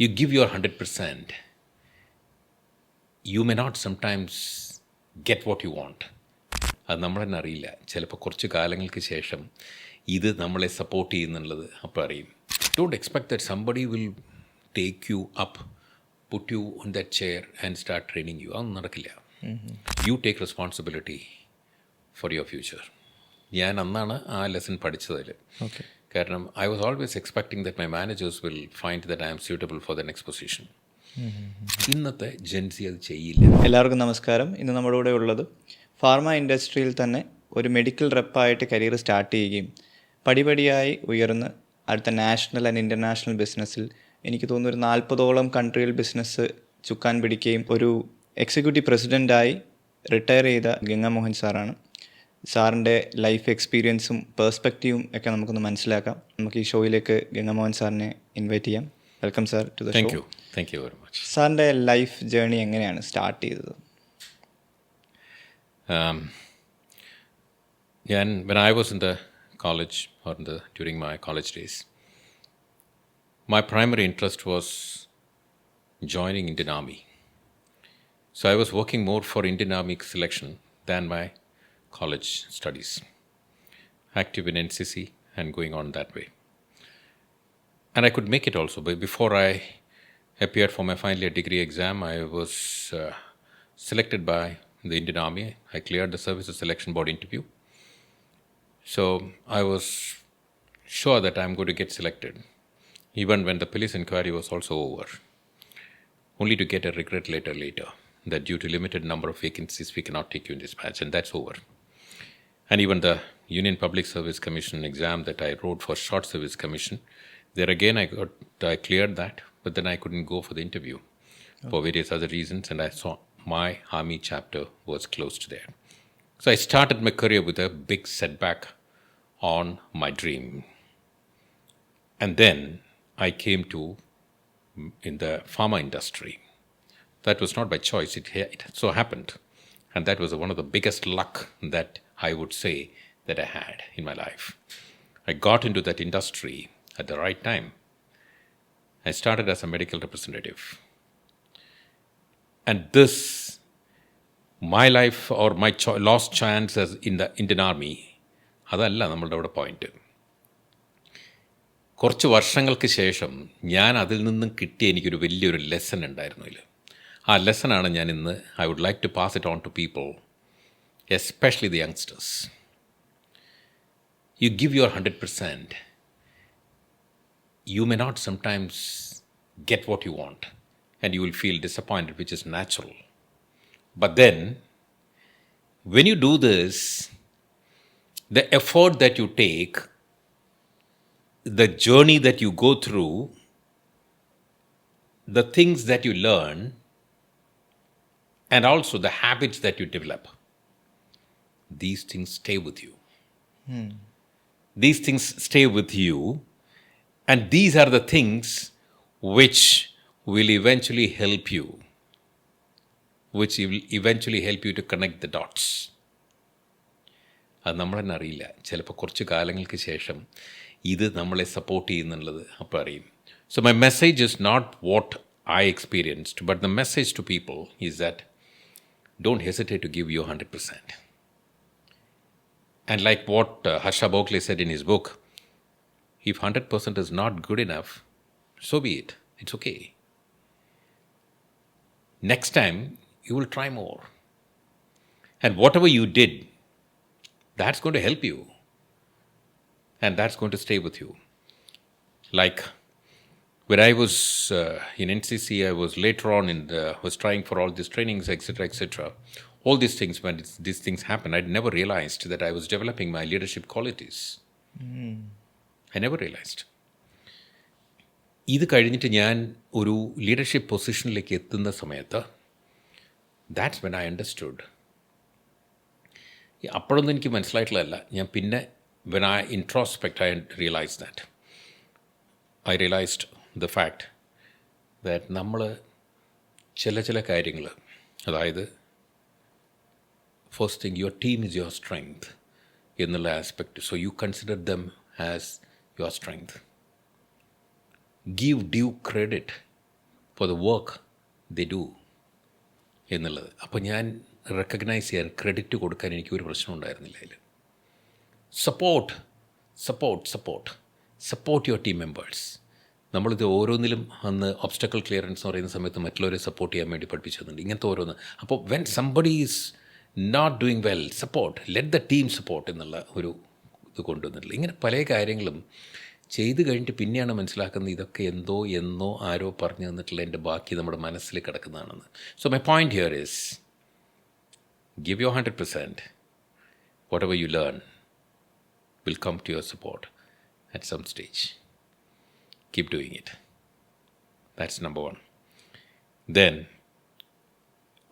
You give your 100%. You may not sometimes get what you want. അത് നമ്മൾ തന്നെ അറിയില്ല. ചിലപ്പോൾ കുറച്ച് കാലങ്ങൾക്ക് ശേഷം ഇത് നമ്മളെ സപ്പോർട്ട് ചെയ്യുന്നുള്ളത് അപ്പോൾ അറിയും. Don't expect that somebody will take you up, put you on that chair and start training you. അതൊന്നും നടക്കില്ല. You take responsibility for your future. ഞാൻ അന്നാണ് ആ ലെസൺ പഠിച്ചതിൽ. കാരണം I was always expecting that my managers will find that I am suitable for the next position. ഇന്നത്തെ ജെൻസി അത് ചെയ്യില്ല. എല്ലാവർക്കും നമസ്കാരം. ഇന്ന് നമ്മുടെ കൂടെ ഉള്ളത് ഫാർമ ഇൻഡസ്ട്രിയിൽ തന്നെ ഒരു മെഡിക്കൽ റെപ്പായിട്ട് കരിയർ സ്റ്റാർട്ട് ചെയ്യുകയും പടിപടിയായി ഉയർന്ന് അടുത്ത നാഷണൽ ആൻഡ് ഇൻ്റർനാഷണൽ ബിസിനസ്സിൽ എനിക്ക് തോന്നുന്നു ഒരു 40ഓളം കൺട്രിയിൽ ബിസിനസ് ചുക്കാൻ പിടിക്കുകയും ഒരു എക്സിക്യൂട്ടീവ് പ്രസിഡൻ്റായി റിട്ടയർ ചെയ്ത ഗംഗാ മോഹൻ സാറാണ്. സാറിൻ്റെ ലൈഫ് എക്സ്പീരിയൻസും പേഴ്സ്പെക്റ്റീവും ഒക്കെ നമുക്കൊന്ന് മനസ്സിലാക്കാം. നമുക്ക് ഈ ഷോയിലേക്ക് ഗംഗാ മോഹൻ സാറിനെ ഇൻവൈറ്റ് ചെയ്യാം. Welcome sir to the show. Thank you very much. സാറിൻ്റെ ലൈഫ് ജേർണി എങ്ങനെയാണ് സ്റ്റാർട്ട് ചെയ്തത്? When I was in the college or during my college days, my primary interest was joining Indian Army. So I was working more for Indian Army selection than my college studies. Active in NCC and going on that way. And I could make it also, but before I appeared for my final year degree exam, I was selected by the Indian Army. I cleared the Services Selection Board interview. So I was sure that I'm going to get selected, even when the police inquiry was also over, only to get a regret letter later that due to limited number of vacancies, we cannot take you in this batch, and that's over. And even the Union Public Service Commission exam that I wrote for Short Service Commission, there again I cleared that, but then I couldn't go for the interview for various other reasons, and I saw my army chapter was closed there. So I started my career with a big setback on my dream. And then I came to in the pharma industry. That was not by choice, it so happened. And that was one of the biggest luck that I would say that I had in my life. I got into that industry at the right time. I started as a medical representative. And this, my life or my lost chance as in the Indian Army, അതല്ല നമ്മളുടെ അവിടെ point. കുറച്ച് വർഷങ്ങൾക്ക് ശേഷം ഞാൻ അതിൽ നിന്നും കിട്ടിയ എനിക്കൊരു വലിയൊരു ലെസൺ ഉണ്ടായിരുന്നു അതിൽ. ആ ലെസണാണ് ഞാൻ ഇന്ന് I would like to pass it on to people, especially the youngsters. You give your 100%. You may not sometimes get what you want and you will feel disappointed, which is natural. But then, when you do this, the effort that you take, the journey that you go through, the things that you learn, and also the habits that you develop, these things stay with you. These things stay with you. And these are the things which will eventually help you, to connect the dots. അത് നമ്മൾ തന്നെ അറിയില്ല. ചിലപ്പോൾ കുറച്ച് കാലങ്ങൾക്ക് ശേഷം ഇത് നമ്മളെ സപ്പോർട്ട് ചെയ്യുന്നുള്ളത് അപ്പോൾ അറിയും. So my message is not what I experienced, but the message to people is that don't hesitate to give your 100%. And like what Harsha Bokle said in his book, if 100% is not good enough, so be it. It's okay. Next time, you will try more. And whatever you did, that's going to help you. And that's going to stay with you. Like, when I was in NCC, I was later on was trying for all these trainings, etc., etc. All these things, when these things happened, I never realized that I was developing my leadership qualities. I never realized. ഇത് കഴിഞ്ഞിട്ട് ഞാൻ ഒരു leadership പൊസിഷനിലേക്ക് എത്തുന്ന സമയത്ത് that's when I understood. അപ്പോഴൊന്നും എനിക്ക് മനസ്സിലായിട്ടുള്ളതല്ല. ഞാൻ പിന്നെ when I introspect I realised the fact that നമ്മൾ ചില കാര്യങ്ങൾ, അതായത് first thing your team is your strength എന്നുള്ള aspect. So you consider them as your strength. Give due credit for the work they do എന്നുള്ളത്. അപ്പോൾ ഞാൻ recognise ചെയ്യാൻ, credit കൊടുക്കാൻ എനിക്കൊരു പ്രശ്നം ഉണ്ടായിരുന്നില്ല അതിൽ. Support your team members. നമ്മളിത് ഓരോന്നിലും അന്ന് ഒബ്സ്റ്റക്കിൾ ക്ലിയറൻസ് എന്ന് പറയുന്ന സമയത്ത് മറ്റുള്ളവരെ സപ്പോർട്ട് ചെയ്യാൻ വേണ്ടി പഠിപ്പിച്ചു തന്നിട്ടുണ്ട്, ഇങ്ങനത്തെ ഓരോന്ന്. അപ്പോൾ when somebody is not doing well, support, let the team support എന്നുള്ള ഒരു ഇത് കൊണ്ടുവന്നിട്ടില്ല. ഇങ്ങനെ പല കാര്യങ്ങളും ചെയ്ത് കഴിഞ്ഞിട്ട് പിന്നെയാണ് മനസ്സിലാക്കുന്നത് ഇതൊക്കെ എന്നോ ആരോ പറഞ്ഞു തന്നിട്ടുള്ള എൻ്റെ ബാക്കി നമ്മുടെ മനസ്സിൽ കിടക്കുന്നതാണെന്ന്. So my point here is give your 100%. Whatever you learn will come to your support at some stage. Keep doing it. That's number one. Then,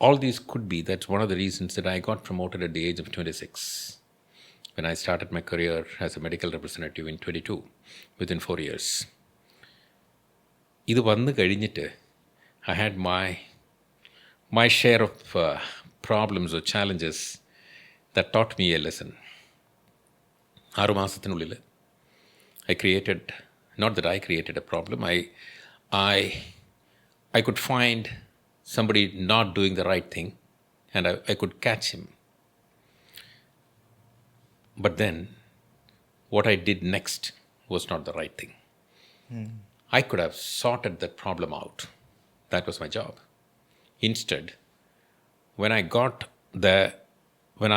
all these could be, that's one of the reasons that I got promoted at the age of 26. When I started my career as a medical representative in 22, within 4 years. ഇത് വന്നു കഴിഞ്ഞിട്ട് I had my share of problems or challenges that taught me a lesson. 6 മാസത്തിനുള്ളിൽ not that I created a problem, I could find somebody not doing the right thing and I could catch him. But then what I did next was not the right thing. I could have sorted that problem out. That was my job. Instead, when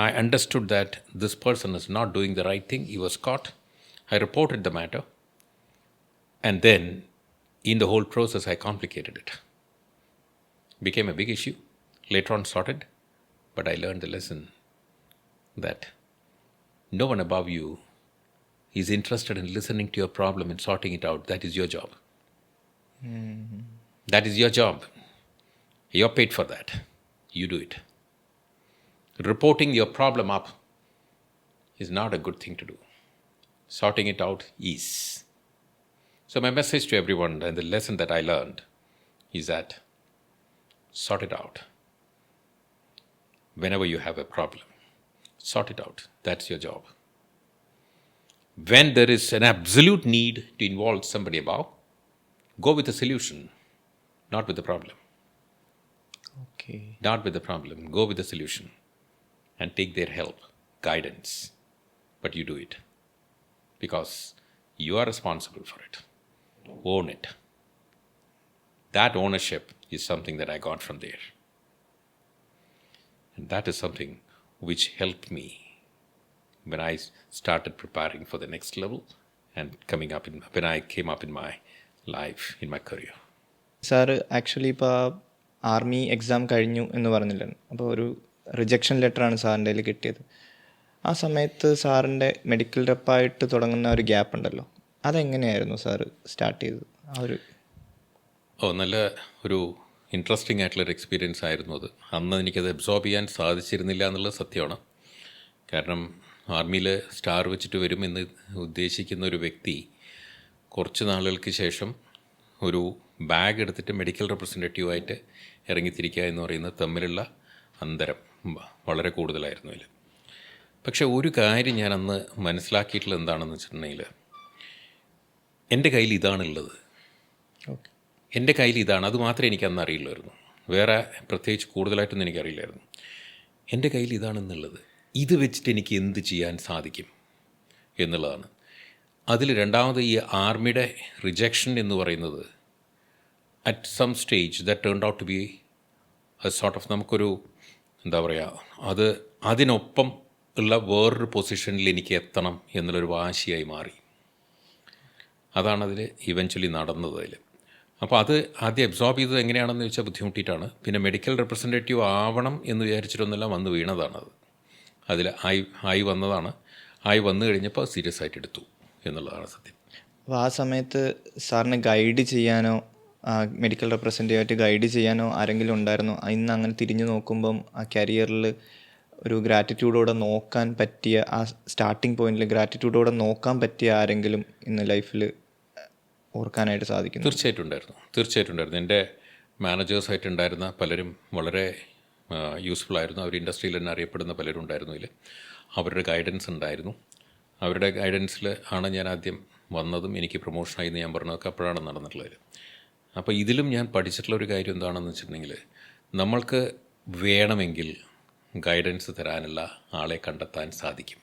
I understood that this person is not doing the right thing, he was caught, I reported the matter, and then in the whole process I complicated it. Became a big issue, later on sorted, but I learned the lesson that no one above you is interested in listening to your problem and sorting it out. That is your job. That is your job. You're paid for that. You do it. Reporting your problem up is not a good thing to do. Sorting it out is. So my message to everyone and the lesson that I learned is that sort it out. Whenever you have a problem, sort it out. That's your job. When there is an absolute need to involve somebody above, go with the solution, not with the problem. Okay. Not with the problem. Go with the solution and take their help, guidance. But you do it because you are responsible for it. Own it. That ownership is something that I got from there. And that is something which helped me when I started preparing for the next level and when I came up in my life, in my career. Sir actually ഇപ്പോൾ army exam കഴിഞ്ഞു എന്ന് പറഞ്ഞില്ലായിരുന്നു, അപ്പോൾ ഒരു rejection ലെറ്ററാണ് സാറിൻ്റെ കയ്യിൽ കിട്ടിയത്. ആ സമയത്ത് സാറിൻ്റെ മെഡിക്കൽ റെപ്പായിട്ട് തുടങ്ങുന്ന ഒരു ഗ്യാപ്പ് ഉണ്ടല്ലോ, അതെങ്ങനെയായിരുന്നു സാർ സ്റ്റാർട്ട് ചെയ്തത്? ആ ഒരു നല്ല ഒരു ഇൻട്രസ്റ്റിംഗ് ആയിട്ടുള്ളൊരു എക്സ്പീരിയൻസ് ആയിരുന്നു അത്. അന്ന് എനിക്കത് അബ്സോർബ് ചെയ്യാൻ സാധിച്ചിരുന്നില്ല എന്നുള്ളത് സത്യമാണ്. കാരണം ആർമിയിൽ സ്റ്റാർ വെച്ചിട്ട് വരും എന്ന് ഉദ്ദേശിക്കുന്ന ഒരു വ്യക്തി കുറച്ച് നാളുകൾക്ക് ശേഷം ഒരു ബാഗ് എടുത്തിട്ട് മെഡിക്കൽ റെപ്രസെൻറ്റേറ്റീവായിട്ട് ഇറങ്ങിത്തിരിക്കുക എന്ന് പറയുന്നത് തമ്മിലുള്ള അന്തരം വളരെ കൂടുതലായിരുന്നു അതിൽ. പക്ഷേ ഒരു കാര്യം ഞാൻ അന്ന് മനസ്സിലാക്കിയിട്ടുള്ളത് എന്താണെന്ന് വെച്ചിട്ടുണ്ടെങ്കിൽ, എൻ്റെ കയ്യിൽ ഇതാണുള്ളത്, എൻ്റെ കയ്യിൽ ഇതാണ്, അത് മാത്രമേ എനിക്ക് അന്ന് അറിയില്ലായിരുന്നു. വേറെ പ്രത്യേകിച്ച് കൂടുതലായിട്ടൊന്നും എനിക്കറിയില്ലായിരുന്നു. എൻ്റെ കയ്യിൽ ഇതാണെന്നുള്ളത്, ഇത് വെച്ചിട്ട് എനിക്ക് എന്ത് ചെയ്യാൻ സാധിക്കും എന്നുള്ളതാണ്. അതിൽ രണ്ടാമത് ഈ ആർമിയുടെ റിജക്ഷൻ എന്ന് പറയുന്നത് at some stage that turned out to be a sort of, നമുക്കൊരു എന്താ പറയുക, അതിനൊപ്പം ഉള്ള വേറൊരു പൊസിഷനിൽ എനിക്ക് എത്തണം എന്നുള്ളൊരു വാശിയായി മാറി. അതാണതിൽ ഇവഞ്ച്വലി നടന്നത് അതിൽ. അപ്പോൾ അത് ആദ്യം അബ്സോർബ് ചെയ്തത് എങ്ങനെയാണെന്ന് ചോദിച്ചാൽ ബുദ്ധിമുട്ടിയിട്ടാണ്. പിന്നെ മെഡിക്കൽ റെപ്രസെൻറ്റേറ്റീവ് ആവണം എന്ന് വിചാരിച്ചിട്ടൊന്നുമെല്ലാം വന്ന് വീണതാണത്. അതിൽ ആയി വന്നതാണ്. ആയി വന്നു കഴിഞ്ഞപ്പോൾ സീരിയസ് ആയിട്ട് എടുത്തു എന്നുള്ളതാണ് സത്യം. അപ്പോൾ ആ സമയത്ത് സാറിനെ ഗൈഡ് ചെയ്യാനോ മെഡിക്കൽ റെപ്രസെൻറ്റേറ്റീവായിട്ട് ഗൈഡ് ചെയ്യാനോ ആരെങ്കിലും ഉണ്ടായിരുന്നോ? ഇന്ന് അങ്ങനെ തിരിഞ്ഞു നോക്കുമ്പം ആ കരിയറിൽ ഒരു ഗ്രാറ്റിറ്റ്യൂഡോടെ നോക്കാൻ പറ്റിയ, ആ സ്റ്റാർട്ടിങ് പോയിന്റിൽ ഗ്രാറ്റിറ്റ്യൂഡോടെ നോക്കാൻ പറ്റിയ ആരെങ്കിലും ഇന്ന് ലൈഫിൽ ഓർക്കാനായിട്ട് സാധിക്കുന്നു? തീർച്ചയായിട്ടും ഉണ്ടായിരുന്നു. എൻ്റെ മാനേജേഴ്സായിട്ടുണ്ടായിരുന്ന പലരും വളരെ യൂസ്ഫുൾ ആയിരുന്നു. അവർ ഇൻഡസ്ട്രിയിൽ തന്നെ അറിയപ്പെടുന്ന പലരും ഉണ്ടായിരുന്നു ഇതിൽ. അവരുടെ ഗൈഡൻസ് ഉണ്ടായിരുന്നു. അവരുടെ ഗൈഡൻസിൽ ആണ് ഞാൻ ആദ്യം വന്നതും എനിക്ക് പ്രൊമോഷനായി എന്ന് ഞാൻ പറഞ്ഞതൊക്കെ അപ്പോഴാണ് നടന്നിട്ടുള്ളത്. അപ്പോൾ ഇതിലും ഞാൻ പഠിച്ചിട്ടുള്ള ഒരു കാര്യം എന്താണെന്ന് വെച്ചിട്ടുണ്ടെങ്കിൽ, നമ്മൾക്ക് വേണമെങ്കിൽ ഗൈഡൻസ് തരാനുള്ള ആളെ കണ്ടെത്താൻ സാധിക്കും.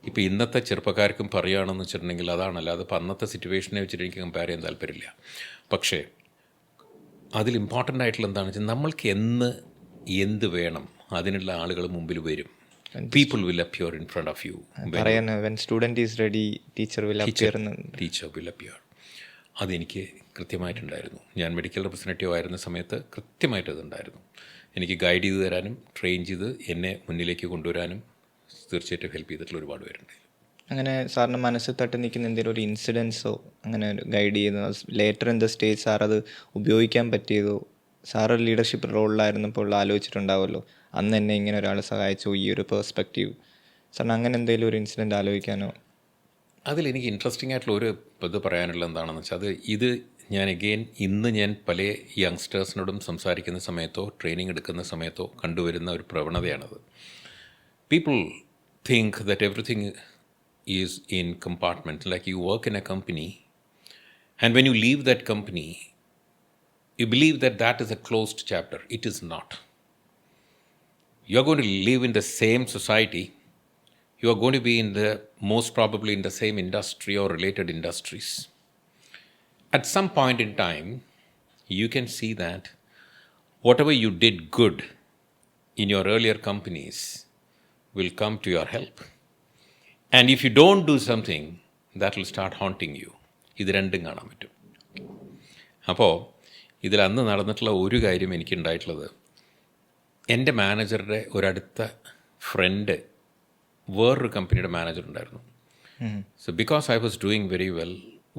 ഇപ്പോൾ ഇന്നത്തെ ചെറുപ്പക്കാർക്കും പറയുകയാണെന്ന് വെച്ചിട്ടുണ്ടെങ്കിൽ അതാണല്ല, അതിപ്പോൾ അന്നത്തെ സിറ്റുവേഷനെ വെച്ചിട്ട് എനിക്ക് കമ്പയർ ചെയ്യാൻ താല്പര്യമില്ല. പക്ഷേ അതിൽ ഇമ്പോർട്ടൻ്റ് ആയിട്ടുള്ള എന്താണെന്ന് വെച്ചാൽ, നമ്മൾക്ക് എന്ത് വേണം അതിനുള്ള ആളുകൾ മുമ്പിൽ വരും. People will appear in front of you. When student is ready teacher will appear. അതെനിക്ക് കൃത്യമായിട്ടുണ്ടായിരുന്നു. ഞാൻ മെഡിക്കൽ റെപ്രസെൻറ്റേറ്റീവ് ആയിരുന്ന സമയത്ത് കൃത്യമായിട്ട് അതുണ്ടായിരുന്നു. എനിക്ക് ഗൈഡ് ചെയ്ത് തരാനും ട്രെയിൻ ചെയ്ത് എന്നെ മുന്നിലേക്ക് കൊണ്ടുവരാനും തീർച്ചയായിട്ടും ഹെൽപ്പ് ചെയ്തിട്ടുള്ള ഒരുപാട് പേരുണ്ട്. അങ്ങനെ സാറിന് മനസ്സിൽ തട്ടി നിൽക്കുന്ന എന്തെങ്കിലും ഒരു ഇൻസിഡൻസോ അങ്ങനെ ഒരു ഗൈഡ് ചെയ്യുന്നത് later in the stage sir അത് ഉപയോഗിക്കാൻ പറ്റിയതോ, സാർ ഒരു ലീഡർഷിപ്പ് റോളിലായിരുന്നപ്പോൾ ആലോചിച്ചിട്ടുണ്ടാവുമല്ലോ, അന്ന് എന്നെ ഇങ്ങനെ ഒരാൾ സഹായിച്ചു, ഈ ഒരു പേഴ്സ്പെക്റ്റീവ്. സാറിന് അങ്ങനെ എന്തെങ്കിലും ഒരു ഇൻസിഡൻറ്റ് ആലോചിക്കാനോ? അതിലെനിക്ക് ഇൻട്രസ്റ്റിംഗ് ആയിട്ടുള്ള ഒരു ഇത് പറയാനുള്ള എന്താണെന്ന് വെച്ചാൽ, ഇത് ഞാൻ ഇന്ന് ഞാൻ പല യങ്സ്റ്റേഴ്സിനോടും സംസാരിക്കുന്ന സമയത്തോ ട്രെയിനിങ് എടുക്കുന്ന സമയത്തോ കണ്ടുവരുന്ന ഒരു പ്രവണതയാണത്. People think that everything is in compartments, like you work in a company, and when you leave that company, you believe that that is a closed chapter. It is not. You are going to live in the same society. You are going to be most probably in the same industry or related industries. At some point in time, you can see that whatever you did good in your earlier companies will come to your help. And if you don't do something, that will start haunting you. ഇത് രണ്ടും കാണാൻ പറ്റും. അപ്പോൾ ഇതിൽ അന്ന് നടന്നിട്ടുള്ള ഒരു കാര്യം എനിക്കുണ്ടായിട്ടുള്ളത്, എൻ്റെ മാനേജറുടെ ഒരടുത്ത ഫ്രണ്ട് വേറൊരു കമ്പനിയുടെ മാനേജർ ഉണ്ടായിരുന്നു. So because I was doing very well,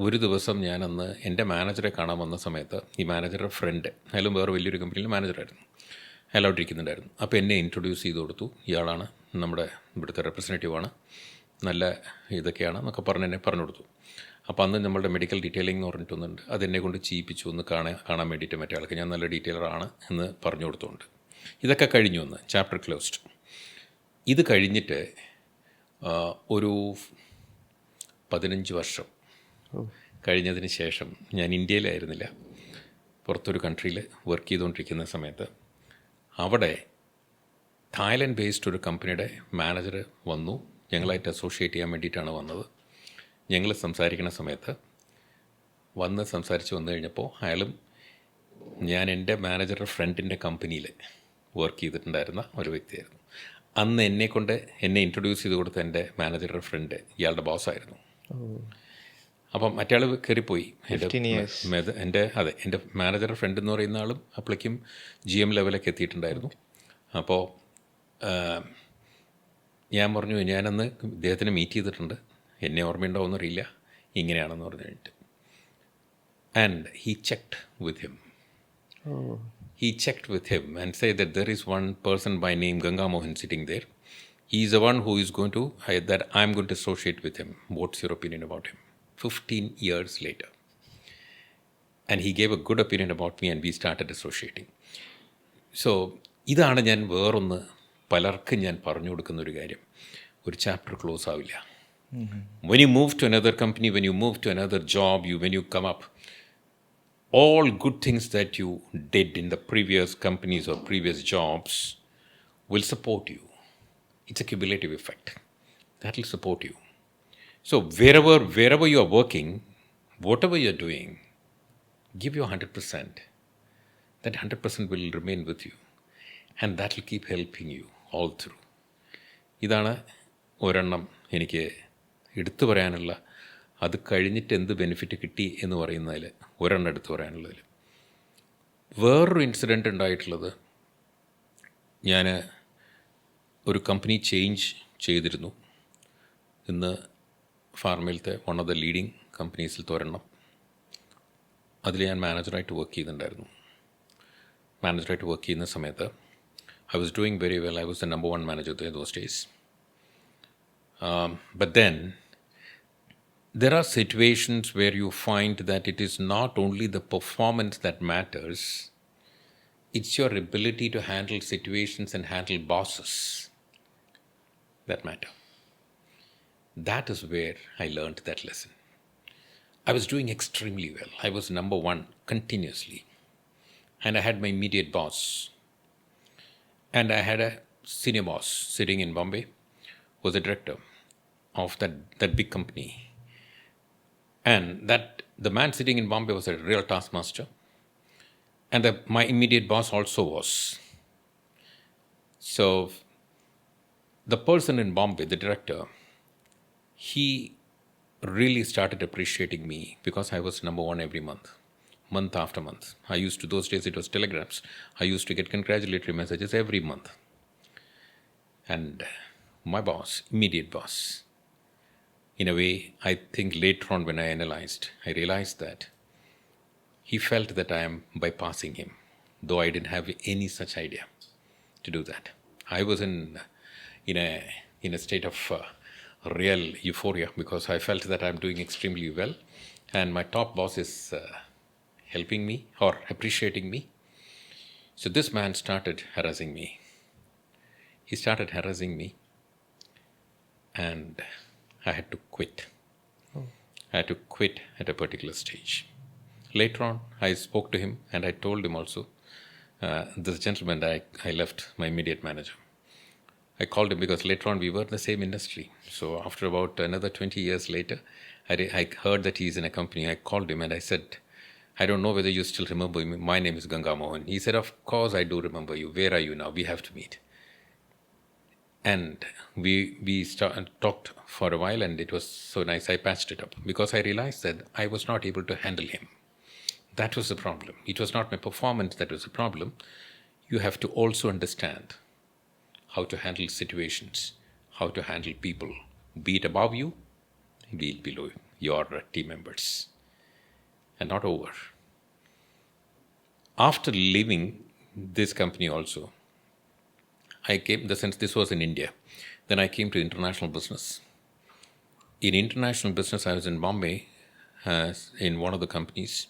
ഒരു ദിവസം ഞാനന്ന് എൻ്റെ മാനേജറെ കാണാൻ വന്ന സമയത്ത് ഈ മാനേജറുടെ ഫ്രണ്ട്, അയാളും വേറെ വലിയൊരു കമ്പനിയിൽ മാനേജറായിരുന്നു, അയാൾ അവിടെ ഇരിക്കുന്നുണ്ടായിരുന്നു. അപ്പോൾ എന്നെ ഇൻട്രൊഡ്യൂസ് ചെയ്ത് കൊടുത്തു. ഇയാളാണ് നമ്മുടെ ഇവിടുത്തെ റെപ്രസെൻറ്റേറ്റീവാണ്, നല്ല ഇതൊക്കെയാണ് എന്നൊക്കെ പറഞ്ഞ് എന്നെ പറഞ്ഞു കൊടുത്തു. അപ്പോൾ അന്ന് നമ്മളുടെ മെഡിക്കൽ ഡീറ്റെയിലിംഗ് എന്ന് പറഞ്ഞിട്ടൊന്നുണ്ട്, അതെന്നെ കൊണ്ട് ചെയ്യിപ്പിച്ചു ഒന്ന് കാണാൻ വേണ്ടിയിട്ട് മറ്റേ ആൾക്ക് ഞാൻ നല്ല ഡീറ്റെയിലറാണ് എന്ന് പറഞ്ഞു കൊടുത്തുകൊണ്ട്. ഇതൊക്കെ കഴിഞ്ഞു ഒന്ന് ചാപ്റ്റർ ക്ലോസ്ഡ്. ഇത് കഴിഞ്ഞിട്ട് ഒരു 15 വർഷം കഴിഞ്ഞതിന് ശേഷം ഞാൻ ഇന്ത്യയിലായിരുന്നില്ല, പുറത്തൊരു കൺട്രിയിൽ വർക്ക് ചെയ്തുകൊണ്ടിരിക്കുന്ന സമയത്ത് അവിടെ തായ്ലൻഡ് ബേസ്ഡ് ഒരു കമ്പനിയുടെ മാനേജർ വന്നു. ഞങ്ങളായിട്ട് അസോസിയേറ്റ് ചെയ്യാൻ വേണ്ടിയിട്ടാണ് വന്നത്. ഞങ്ങൾ സംസാരിക്കുന്ന സമയത്ത് സംസാരിച്ച് വന്നു കഴിഞ്ഞപ്പോൾ അയാളും ഞാൻ എൻ്റെ മാനേജറുടെ ഫ്രണ്ടിൻ്റെ കമ്പനിയിൽ വർക്ക് ചെയ്തിട്ടുണ്ടായിരുന്ന ഒരു വ്യക്തിയായിരുന്നു. അന്ന് എന്നെ ഇൻട്രൊഡ്യൂസ് ചെയ്ത് കൊടുത്ത എൻ്റെ മാനേജറുടെ ഫ്രണ്ട് ഇയാളുടെ ബോസായിരുന്നു. അപ്പം മറ്റയാൾ കയറിപ്പോയി. എൻ്റെ മാനേജറുടെ ഫ്രണ്ട് എന്ന് പറയുന്ന ആളും അപ്പോഴേക്കും GM ലെവലൊക്കെ എത്തിയിട്ടുണ്ടായിരുന്നു. അപ്പോൾ ഞാൻ പറഞ്ഞു, ഞാനന്ന് ഇദ്ദേഹത്തിനെ മീറ്റ് ചെയ്തിട്ടുണ്ട്, എന്നെ ഓർമ്മയുണ്ടാവുമെന്നറിയില്ല, ഇങ്ങനെയാണെന്ന് പറഞ്ഞു കഴിഞ്ഞിട്ട്. And he checked with him and say that there is one person by name Ganga Mohan sitting there. He is the one who is going to, that I am going to associate with him. What's your opinion about him? 15 years later. And he gave a good opinion about me and we started associating. So ഇതാണ് ഞാൻ വേറൊന്ന് പലർക്കും ഞാൻ പറഞ്ഞു കൊടുക്കുന്ന ഒരു കാര്യം. ഒരു ചാപ്റ്റർ ക്ലോസ് ആവില്ല. When you move to another company, when you move to another job, when you come up, all good things that you did in the previous companies or previous jobs will support you. It's a cumulative effect. That will support you. So wherever you are working, whatever you are doing, give your 100%. That 100% will remain with you. And that will keep helping you all through. ഇതാണ് ഒരെണ്ണം എനിക്ക് എടുത്തു പറയാനുള്ള, അത് കഴിഞ്ഞിട്ട് എന്ത് benefit കിട്ടി എന്ന് പറയുന്നതിൽ ഒരെണ്ണം എടുത്തു പറയാനുള്ളതിൽ. വേറൊരു ഇൻസിഡൻറ്റ് ഉണ്ടായിട്ടുള്ളത്, ഞാൻ ഒരു കമ്പനി ചേഞ്ച് ചെയ്തിരുന്നു. ഇന്ന് ഫാർമയിലത്തെ വൺ ഓഫ് ദ ലീഡിങ് കമ്പനീസിലത്തെ ഒരെണ്ണം. അതിൽ ഞാൻ മാനേജറായിട്ട് വർക്ക് ചെയ്തിട്ടുണ്ടായിരുന്നു. മാനേജറായിട്ട് വർക്ക് ചെയ്യുന്ന സമയത്ത് I was doing very well. I was the number 1 manager there those days. But then there are situations where you find that it is not only the performance that matters, it's your ability to handle situations and handle bosses that matter. That is where I learned that lesson. I was doing extremely well. I was number one continuously. And I had my immediate boss. And I had a senior boss sitting in Bombay, was a director of that big company. And the man sitting in Bombay was a real taskmaster. And my immediate boss also was. So the person in Bombay, the director, he really started appreciating me because I was number one every month after month. I used to, those days it was telegrams, I used to get congratulatory messages every month. And my boss, immediate boss, in a way, I think later on when I analyzed, I realized that he felt that I am bypassing him, though I didn't have any such idea to do that. I was in a state of real euphoria because I felt that I'm doing extremely well, and my top boss is helping me or appreciating me. So this man started harassing me. He started harassing me, and I had to quit. I had to quit at a particular stage. Later on, I spoke to him and I told him also, this gentleman, I left my immediate manager. I called him because later on we were in the same industry. So after about another 20 years later, I heard that he's in a company. I called him and I said, I don't know whether you still remember me. My name is Ganga Mohan. He said, of course I do remember you. Where are you now? We have to meet. And we talked for a while, and it was so nice. I patched it up because I realized that I was not able to handle him. That was the problem. It was not my performance that was the problem. You have to also understand how to handle situations, how to handle people, be it above you, be it below your team members. And not over. After leaving this company also, I came, in the sense this was in India, then I came to international business. In international business, I was in Bombay, in one of the companies,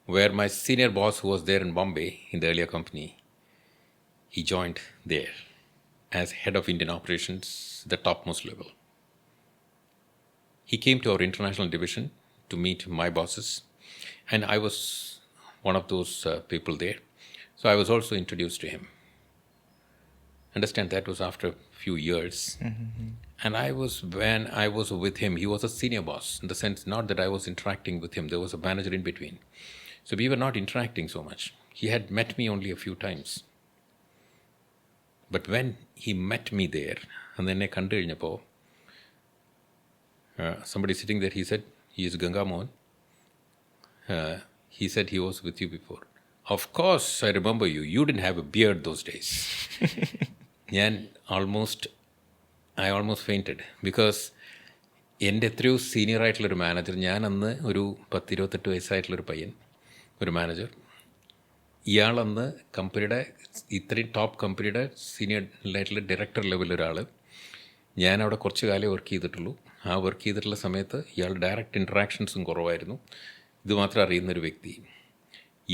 where my senior boss who was there in Bombay, in the earlier company, he joined there as head of Indian operations, the topmost level. He came to our international division to meet my bosses, and I was one of those people there. So I was also introduced to him. Understand, that was after a few years. Mm-hmm. And when I was with him, he was a senior boss, in the sense not that I was interacting with him, there was a manager in between. So we were not interacting so much. He had met me only a few times. But when he met me there, and then I kandu kazhinjappo, somebody sitting there, he said, he is Ganga Mohan. He said he was with you before. Of course, I remember you. You didn't have a beard those days. I almost fainted because എൻ്റെ എത്രയോ senior ആയിട്ടുള്ളൊരു manager, ഞാൻ അന്ന് ഒരു 10-28 വയസ്സായിട്ടുള്ളൊരു പയ്യൻ, ഒരു manager, ഇയാളന്ന് കമ്പനിയുടെ ഇത്രയും ടോപ്പ് കമ്പനിയുടെ സീനിയർ ആയിട്ടുള്ള ഡയറക്ടർ ലെവലൊരാൾ. ഞാൻ അവിടെ കുറച്ച് കാലം വർക്ക് ചെയ്തിട്ടുള്ളൂ. ആ വർക്ക് ചെയ്തിട്ടുള്ള സമയത്ത് ഇയാൾ ഡയറക്റ്റ് ഇൻട്രാക്ഷൻസും കുറവായിരുന്നു. ഇതുമാത്രം അറിയുന്നൊരു വ്യക്തി.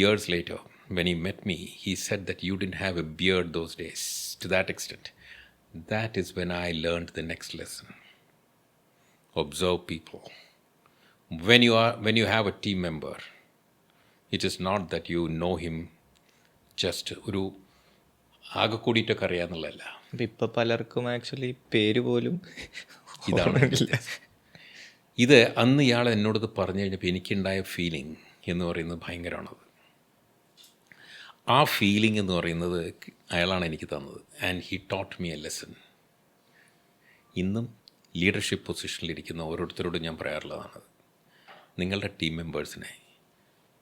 Years later, when he met me, he said that you didn't have a beard those days, to that extent. That is when I learned the next lesson. Observe people. When you have a team member, it is not that you know him just ഒരു ആകെ കൂടിയിട്ടൊക്കെ അറിയാന്നുള്ളതല്ല. ഇപ്പം പലർക്കും actually പേര് പോലും ഇതാണ്. ഇത് അന്ന് ഇയാൾ എന്നോടത് പറഞ്ഞു കഴിഞ്ഞപ്പോൾ എനിക്കുണ്ടായ ഫീലിംഗ് എന്ന് പറയുന്നത് ഭയങ്കരമാണത്. ആ ഫീലിംഗ് എന്ന് പറയുന്നത് അയാളാണ് എനിക്ക് തന്നത്. And he taught me A lesson. ഇന്നും ലീഡർഷിപ്പ് പൊസിഷനിലിരിക്കുന്ന ഓരോരുത്തരോടും ഞാൻ പറയാറുള്ളതാണ്, നിങ്ങളുടെ ടീം മെമ്പേഴ്സിനെ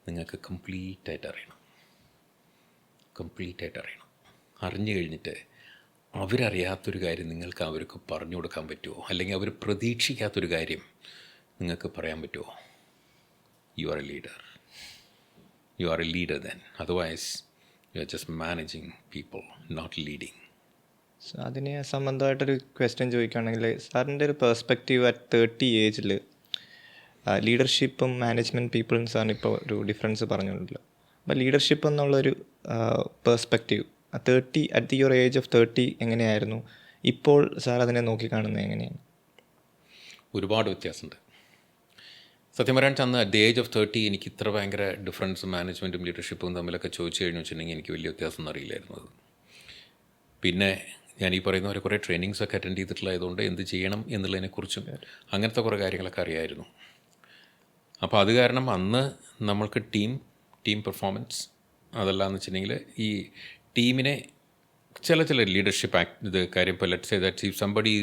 നിങ്ങൾക്ക് കംപ്ലീറ്റായിട്ട് അറിയണം. അറിഞ്ഞു കഴിഞ്ഞിട്ട് അവരറിയാത്തൊരു കാര്യം നിങ്ങൾക്ക് അവർക്ക് പറഞ്ഞു കൊടുക്കാൻ പറ്റുമോ, അല്ലെങ്കിൽ അവർ പ്രതീക്ഷിക്കാത്തൊരു കാര്യം നിങ്ങൾക്ക് പറയാൻ പറ്റുമോ? You are A leader then. Otherwise, you are just managing people, not leading. So അതിന് സംബന്ധമായിട്ടൊരു ക്വസ്റ്റ്യൻ ചോദിക്കുകയാണെങ്കിൽ, സാറിൻ്റെ ഒരു പെർസ്പെക്റ്റീവ് അറ്റ് 30 ഏജിൽ ലീഡർഷിപ്പും മാനേജ്മെൻറ്റ് പീപ്പിളും സാറിന് ഇപ്പോൾ ഒരു ഡിഫറൻസ് പറഞ്ഞിട്ടുണ്ടല്ലോ. അപ്പോൾ ലീഡർഷിപ്പ് എന്നുള്ളൊരു perspective at your age of 30 എങ്ങനെയായിരുന്നു? ഇപ്പോൾ സാർ അതിനെ നോക്കിക്കാണുന്നത് എങ്ങനെയാണ്? ഒരുപാട് വ്യത്യാസമുണ്ട്. സത്യം പറയാൻ അന്ന് അറ്റ് ദി ഏജ് ഓഫ് 30 എനിക്ക് ഇത്ര ഭയങ്കര ഡിഫറൻസ് മാനേജ്മെൻറ്റും ലീഡർഷിപ്പും തമ്മിലൊക്കെ ചോദിച്ചു കഴിഞ്ഞു വെച്ചിട്ടുണ്ടെങ്കിൽ എനിക്ക് വലിയ വ്യത്യാസമൊന്നും അറിയില്ലായിരുന്നു അത്. പിന്നെ ഞാൻ ഈ പറയുന്ന പോലെ കുറേ ട്രെയിനിങ്സൊക്കെ അറ്റൻഡ് ചെയ്തിട്ടുള്ളതുകൊണ്ട് എന്ത് ചെയ്യണം എന്നുള്ളതിനെക്കുറിച്ചും അങ്ങനത്തെ കുറേ കാര്യങ്ങളൊക്കെ അറിയായിരുന്നു. അപ്പോൾ അത് കാരണം അന്ന് നമ്മൾക്ക് ടീം പെർഫോമൻസ് അതല്ലാന്ന് വെച്ചിട്ടുണ്ടെങ്കിൽ ഈ ടീമിനെ ചില ലീഡർഷിപ്പ് ഇത് കാര്യം ഇപ്പോൾ let's say that if somebody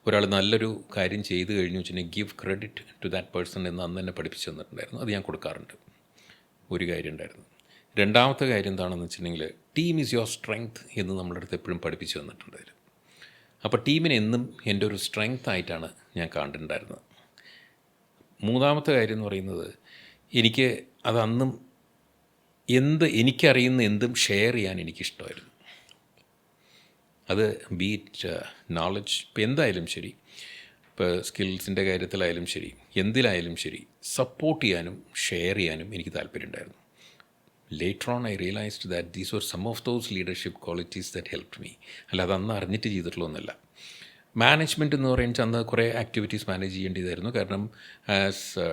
ഒരാൾ നല്ലൊരു കാര്യം ചെയ്തു കഴിഞ്ഞു വെച്ചിട്ടുണ്ടെങ്കിൽ give credit to that person എന്ന് അന്ന് തന്നെ പഠിപ്പിച്ചു തന്നിട്ടുണ്ടായിരുന്നു. അത് ഞാൻ കൊടുക്കാറുണ്ട്. ഒരു കാര്യം ഉണ്ടായിരുന്നു. രണ്ടാമത്തെ കാര്യം എന്താണെന്ന് വെച്ചിട്ടുണ്ടെങ്കിൽ ടീം ഈസ് യുവർ സ്ട്രെങ്ത് എന്ന് നമ്മുടെ അടുത്ത് എപ്പോഴും പഠിപ്പിച്ചു തന്നിട്ടുണ്ടായിരുന്നു. അപ്പോൾ ടീമിനെ എന്നും എൻ്റെ ഒരു സ്ട്രെങ്ത് ആയിട്ടാണ് ഞാൻ കണ്ടിട്ടുണ്ടായിരുന്നത്. മൂന്നാമത്തെ കാര്യം എന്ന് പറയുന്നത് എനിക്ക് അതന്നും എനിക്കറിയുന്ന എന്തും ഷെയർ ചെയ്യാൻ എനിക്കിഷ്ടമായിരുന്നു. അത് ബീറ്റ് നോളജ് ഇപ്പോൾ എന്തായാലും ശരി, ഇപ്പോൾ സ്കിൽസിൻ്റെ കാര്യത്തിലായാലും ശരി, എന്തിലായാലും ശരി സപ്പോർട്ട് ചെയ്യാനും ഷെയർ ചെയ്യാനും എനിക്ക് താല്പര്യമുണ്ടായിരുന്നു. Later on I realised that these were some of those leadership qualities that helped me. അല്ലാതെ അന്ന് അറിഞ്ഞിട്ട് ചെയ്തിട്ടുള്ളതൊന്നുമല്ല. മാനേജ്മെൻറ്റ് എന്ന് പറയുന്നത് അന്ന് കുറേ ആക്ടിവിറ്റീസ് മാനേജ് ചെയ്യേണ്ടതായിരുന്നു. കാരണം as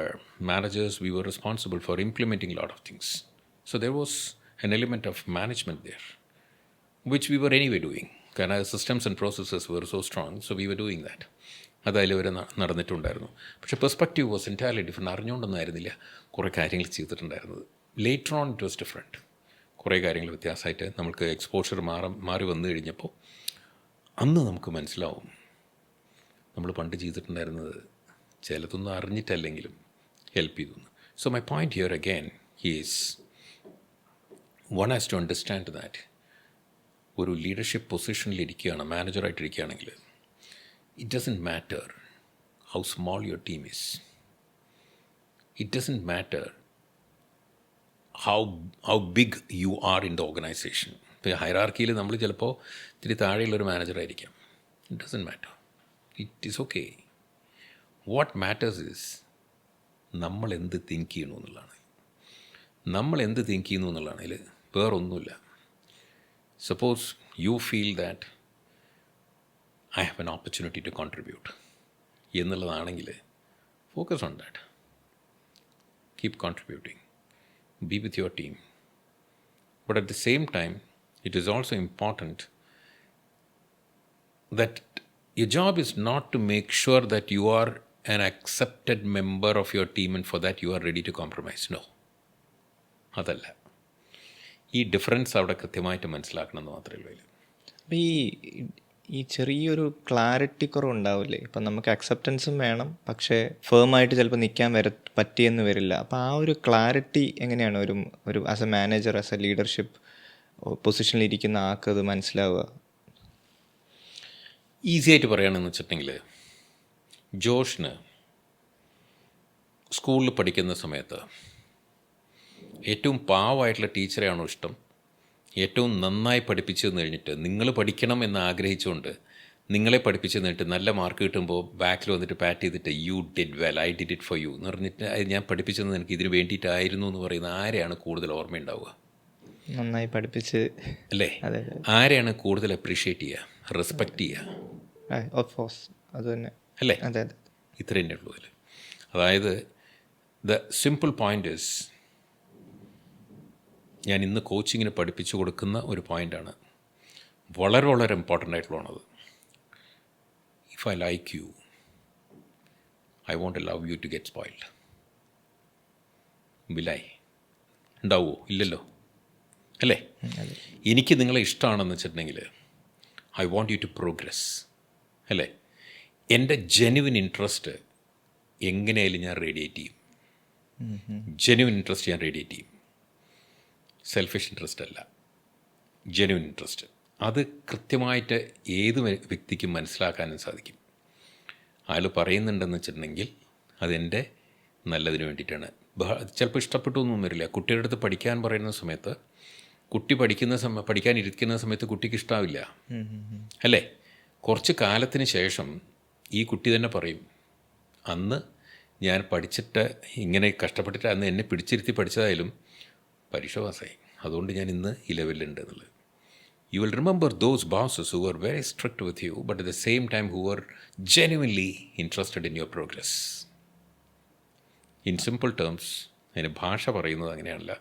managers we were responsible for implementing lot of things. So there was an element of management there which we were anyway doing. കാരണം systems and processes were so strong, so we were doing that. അതതിൽ വരെ നടന്നിട്ടുണ്ടായിരുന്നു. പക്ഷേ perspective was entirely different. അറിഞ്ഞുകൊണ്ടൊന്നും ആയിരുന്നില്ല കുറേ കാര്യങ്ങൾ ചെയ്തിട്ടുണ്ടായിരുന്നത്. Later on it was different. കുറേ കാര്യങ്ങൾ വ്യത്യാസമായിട്ട് നമുക്ക് എക്സ്പോഷർ മാറി വന്നു കഴിഞ്ഞപ്പോൾ അന്ന് നമുക്ക് മനസ്സിലാവും നമ്മൾ പണ്ട് ചെയ്തിട്ടുണ്ടായിരുന്നത് ചിലതൊന്നും അറിഞ്ഞിട്ടല്ലെങ്കിലും ഹെൽപ്പ് ചെയ്തു. So my point here again is one has to understand that ഒരു ലീഡർഷിപ്പ് പൊസിഷനിലിരിക്കുകയാണ്, മാനേജറായിട്ടിരിക്കുകയാണെങ്കിൽ it doesn't matter how small your team is. It doesn't matter how big you are in the organization. ഇപ്പോൾ ഹൈറാർക്കിയിൽ നമ്മൾ ചിലപ്പോൾ ഇത്തിരി താഴെയുള്ളൊരു മാനേജറായിരിക്കാം. It doesn't matter. It is okay. What matters is നമ്മൾ എന്ത് തിങ്ക് ചെയ്യണു എന്നുള്ളതാണ്. നമ്മൾ എന്ത് തിങ്ക് ചെയ്യുന്നു എന്നുള്ളതാണെങ്കിൽ വേറൊന്നുമില്ല. Suppose you feel that I have an opportunity to contribute എന്നുള്ളതാണെങ്കിൽ focus on that. Keep contributing. Be with your team. But at the same time, it is also important that your job is not to make sure that you are an accepted member of your team and for that you are ready to compromise. No. അതല്ല. ഈ difference അവിടെ കൃത്യമായിട്ട് മനസ്സിലാക്കണമെന്ന് മാത്രമേ ഉള്ളൂ. അപ്പോൾ ഈ ചെറിയൊരു ക്ലാരിറ്റി കുറവുണ്ടാവില്ലേ? ഇപ്പം നമുക്ക് അക്സെപ്റ്റൻസും വേണം, പക്ഷേ ഫേമായിട്ട് ചിലപ്പോൾ നിൽക്കാൻ പറ്റിയെന്ന് വരില്ല. അപ്പോൾ ആ ഒരു ക്ലാരിറ്റി എങ്ങനെയാണ് ഒരു as A manager, as A leadership പൊസിഷനിൽ ഇരിക്കുന്ന ആൾക്ക് അത് മനസ്സിലാവുക? ഈസി ആയിട്ട് പറയുകയാണെന്ന് വെച്ചിട്ടുണ്ടെങ്കിൽ ജോഷിന് സ്കൂളിൽ പഠിക്കുന്ന സമയത്ത് ഏറ്റവും പാവമായിട്ടുള്ള ടീച്ചറെയാണോ ഇഷ്ടം, ഏറ്റവും നന്നായി പഠിപ്പിച്ചു തന്നു കഴിഞ്ഞിട്ട് നിങ്ങൾ പഠിക്കണം എന്ന് ആഗ്രഹിച്ചുകൊണ്ട് നിങ്ങളെ പഠിപ്പിച്ചു തന്നിട്ട് നല്ല മാർക്ക് കിട്ടുമ്പോൾ ബാക്കിൽ വന്നിട്ട് പാറ്റ് ചെയ്തിട്ട് you did well, I did it for you എന്ന് പറഞ്ഞിട്ട് ഞാൻ പഠിപ്പിച്ചത് എനിക്ക് ഇതിന് വേണ്ടിയിട്ടായിരുന്നു എന്ന് പറയുന്ന ആരെയാണ് കൂടുതൽ ഓർമ്മയുണ്ടാവുക? നന്നായി പഠിപ്പിച്ച് അല്ലേ? ആരെയാണ് കൂടുതൽ അപ്രീഷിയേറ്റ് ചെയ്യുക, റെസ്പെക്റ്റ് ചെയ്യുക? ഓഫ് കോഴ്സ് അത് തന്നെ അല്ലേ? അതെ അതെ, ഇത്ര തന്നെ ഉള്ളൂ അതിൽ. അതായത് ദ സിമ്പിൾ പോയിൻ്റ് ഇസ്, ഞാൻ ഇന്ന് കോച്ചിങ്ങിന് പഠിപ്പിച്ചു കൊടുക്കുന്ന ഒരു പോയിൻ്റാണ്, വളരെ വളരെ ഇമ്പോർട്ടൻ്റ് ആയിട്ടുള്ളതാണത്. If I like you, I want love you to get spoiled. Will ഉണ്ടാവുമോ? ഇല്ലല്ലോ, അല്ലേ? എനിക്ക് നിങ്ങളെ ഇഷ്ടമാണെന്ന് വെച്ചിട്ടുണ്ടെങ്കിൽ I want you to progress, അല്ലേ? എൻ്റെ ജെന്യുവിൻ ഇൻട്രസ്റ്റ് എങ്ങനെയായാലും ഞാൻ റേഡിയേറ്റ് ചെയ്യും. ജെന്യുവിൻ ഇൻട്രസ്റ്റ് ഞാൻ റേഡിയേറ്റ് ചെയ്യും. സെൽഫിഷ് ഇൻട്രസ്റ്റ് അല്ല, ജെന്യുവിൻ ഇൻട്രസ്റ്റ്. അത് കൃത്യമായിട്ട് ഏത് വ്യക്തിക്കും മനസ്സിലാക്കാനും സാധിക്കും. അയാൾ പറയുന്നുണ്ടെന്ന് വെച്ചിട്ടുണ്ടെങ്കിൽ അതെൻ്റെ നല്ലതിന് വേണ്ടിയിട്ടാണ്. ചിലപ്പോൾ ഇഷ്ടപ്പെട്ടു ഒന്നും വരില്ല. കുട്ടിയുടെ അടുത്ത് പഠിക്കാൻ പറയുന്ന സമയത്ത് കുട്ടി പഠിക്കാനിരിക്കുന്ന സമയത്ത് കുട്ടിക്ക് ഇഷ്ടാവില്ല, അല്ലേ? കുറച്ച് കാലത്തിന് ശേഷം ഈ കുട്ടി തന്നെ പറയും, അന്ന് ഞാൻ പഠിച്ചിട്ട് ഇങ്ങനെ കഷ്ടപ്പെട്ടിട്ട് അന്ന് എന്നെ പിടിച്ചിരുത്തി പഠിച്ചതായാലും പരീക്ഷ പാസ്സായി, അതുകൊണ്ട് ഞാൻ ഇന്ന് ഈ ലെവലിലുണ്ട് എന്നുള്ളത്. You will remember those bosses who were very strict with you, but at the same time who were genuinely interested in your progress. In simple terms, അതിന് ഭാഷ പറയുന്നത് അങ്ങനെയല്ല.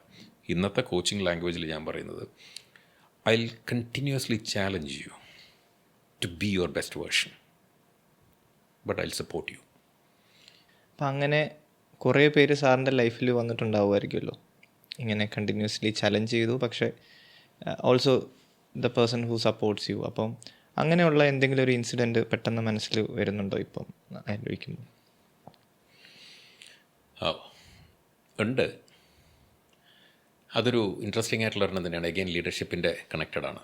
ഇന്നത്തെ കോച്ചിങ് ലാംഗ്വേജിൽ ഞാൻ പറയുന്നത്, I will continuously challenge you to be your best version, but I will support you. അപ്പം അങ്ങനെ കുറേ പേര് സാറിൻ്റെ ലൈഫിൽ വന്നിട്ടുണ്ടാവുമായിരിക്കുമല്ലോ, ഇങ്ങനെ കണ്ടിന്യൂസ്ലി ചലഞ്ച് ചെയ്തു, പക്ഷേ also the person who supports you. അപ്പം അങ്ങനെയുള്ള എന്തെങ്കിലും ഒരു ഇൻസിഡൻറ്റ് പെട്ടെന്ന് മനസ്സിൽ വരുന്നുണ്ടോ ഇപ്പം ആലോചിക്കുമ്പോൾ? ഉണ്ട്. അതൊരു ഇൻട്രസ്റ്റിംഗ് ആയിട്ടുള്ള ഒരെണ്ണം തന്നെയാണ്. അഗെയിൻ ലീഡർഷിപ്പിൻ്റെ കണക്റ്റഡാണ്.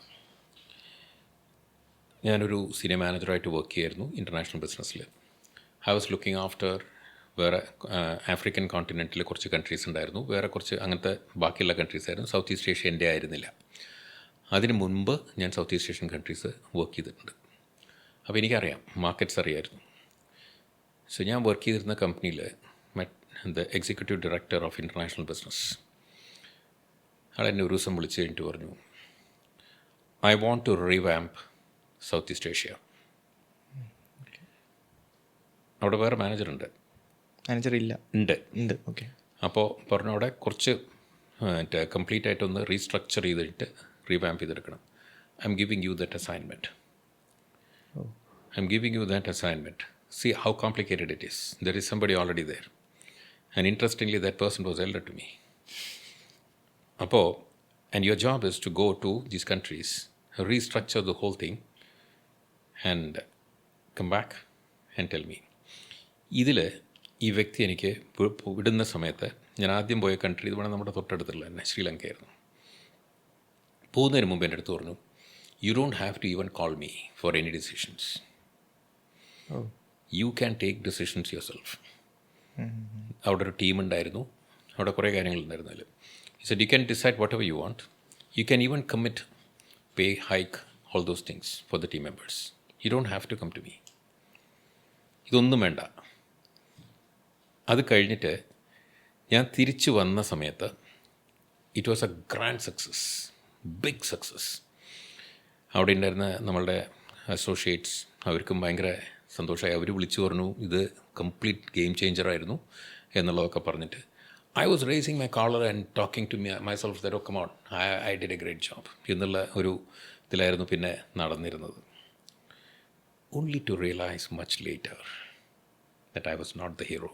ഞാനൊരു സീനിയർ മാനേജറായിട്ട് വർക്ക് ചെയ്യായിരുന്നു ഇൻ്റർനാഷണൽ ബിസിനസ്സിൽ. ഐ വാസ് ലുക്കിംഗ് ആഫ്റ്റർ വേറെ ആഫ്രിക്കൻ കോണ്ടിനെൻറ്റിൽ കുറച്ച് കൺട്രീസ് ഉണ്ടായിരുന്നു, വേറെ കുറച്ച് അങ്ങനത്തെ ബാക്കിയുള്ള കൺട്രീസ് ആയിരുന്നു. സൗത്ത് ഈസ്റ്റ് ഏഷ്യ എൻ്റെ ആയിരുന്നില്ല. അതിന് മുൻപ് ഞാൻ south east Asian countries work ചെയ്തിട്ടുണ്ട്. അപ്പോൾ എനിക്കറിയാം, മാർക്കറ്റ്സ് അറിയായിരുന്നു. സോ ഞാൻ വർക്ക് ചെയ്തിരുന്ന കമ്പനിയിൽ the executive director of international business ആളെന്നെ ഒരു ദിവസം വിളിച്ച് കഴിഞ്ഞിട്ട് പറഞ്ഞു, I want to revamp South East Asia. അവിടെ വേറെ മാനേജറുണ്ട്. മാനേജർ ഇല്ല? ഉണ്ട്. ഓക്കെ. അപ്പോൾ പറഞ്ഞു, അവിടെ കുറച്ച് കംപ്ലീറ്റ് ആയിട്ടൊന്ന് റീസ്ട്രക്ചർ ചെയ്തിട്ട് റിവാമ്പ് ചെയ്തെടുക്കണം. I M giving you that assignment. See how complicated it is. There is somebody already there. And interestingly, that person was elder to me. And your job is to go to these countries, restructure the whole thing, and come back and tell me. ഇതിൽ ഈ വ്യക്തി എനിക്ക് വിടുന്ന സമയത്ത്, ഞാൻ ആദ്യം പോയ country ഇത് വേണം നമ്മുടെ തൊട്ടടുത്തുള്ള തന്നെ ശ്രീലങ്കയായിരുന്നു. പോകുന്നതിന് മുമ്പ് എൻ്റെ അടുത്ത് പറഞ്ഞു, you don't have to even call me for any decisions. You can take decisions yourself. അവിടെ ഒരു ടീം ഉണ്ടായിരുന്നു, അവിടെ കുറേ കാര്യങ്ങളുണ്ടായിരുന്നു. അതിൽ he said, you can decide whatever you want. You can even commit, pay, hike, all those things for the team members. You don't have to come to me. ഇതൊന്നും വേണ്ട. അത് കഴിഞ്ഞിട്ട് ഞാൻ തിരിച്ചു വന്ന സമയത്ത് it was a grand success, big success. അവിടെ ഉണ്ടായിരുന്ന നമ്മളുടെ അസോസിയേറ്റ്സ് അവർക്കും ഭയങ്കര സന്തോഷമായി. അവർ വിളിച്ചു പറഞ്ഞു, ഇത് കംപ്ലീറ്റ് ഗെയിം ചേഞ്ചറായിരുന്നു എന്നുള്ളതൊക്കെ പറഞ്ഞിട്ട്. I was raising my collar and talking to myself that, oh, come on, I did a great job എന്നുള്ള ഒരു ഇതിലായിരുന്നു പിന്നെ നടന്നിരുന്നത്. Only to realize much later that I was not the hero.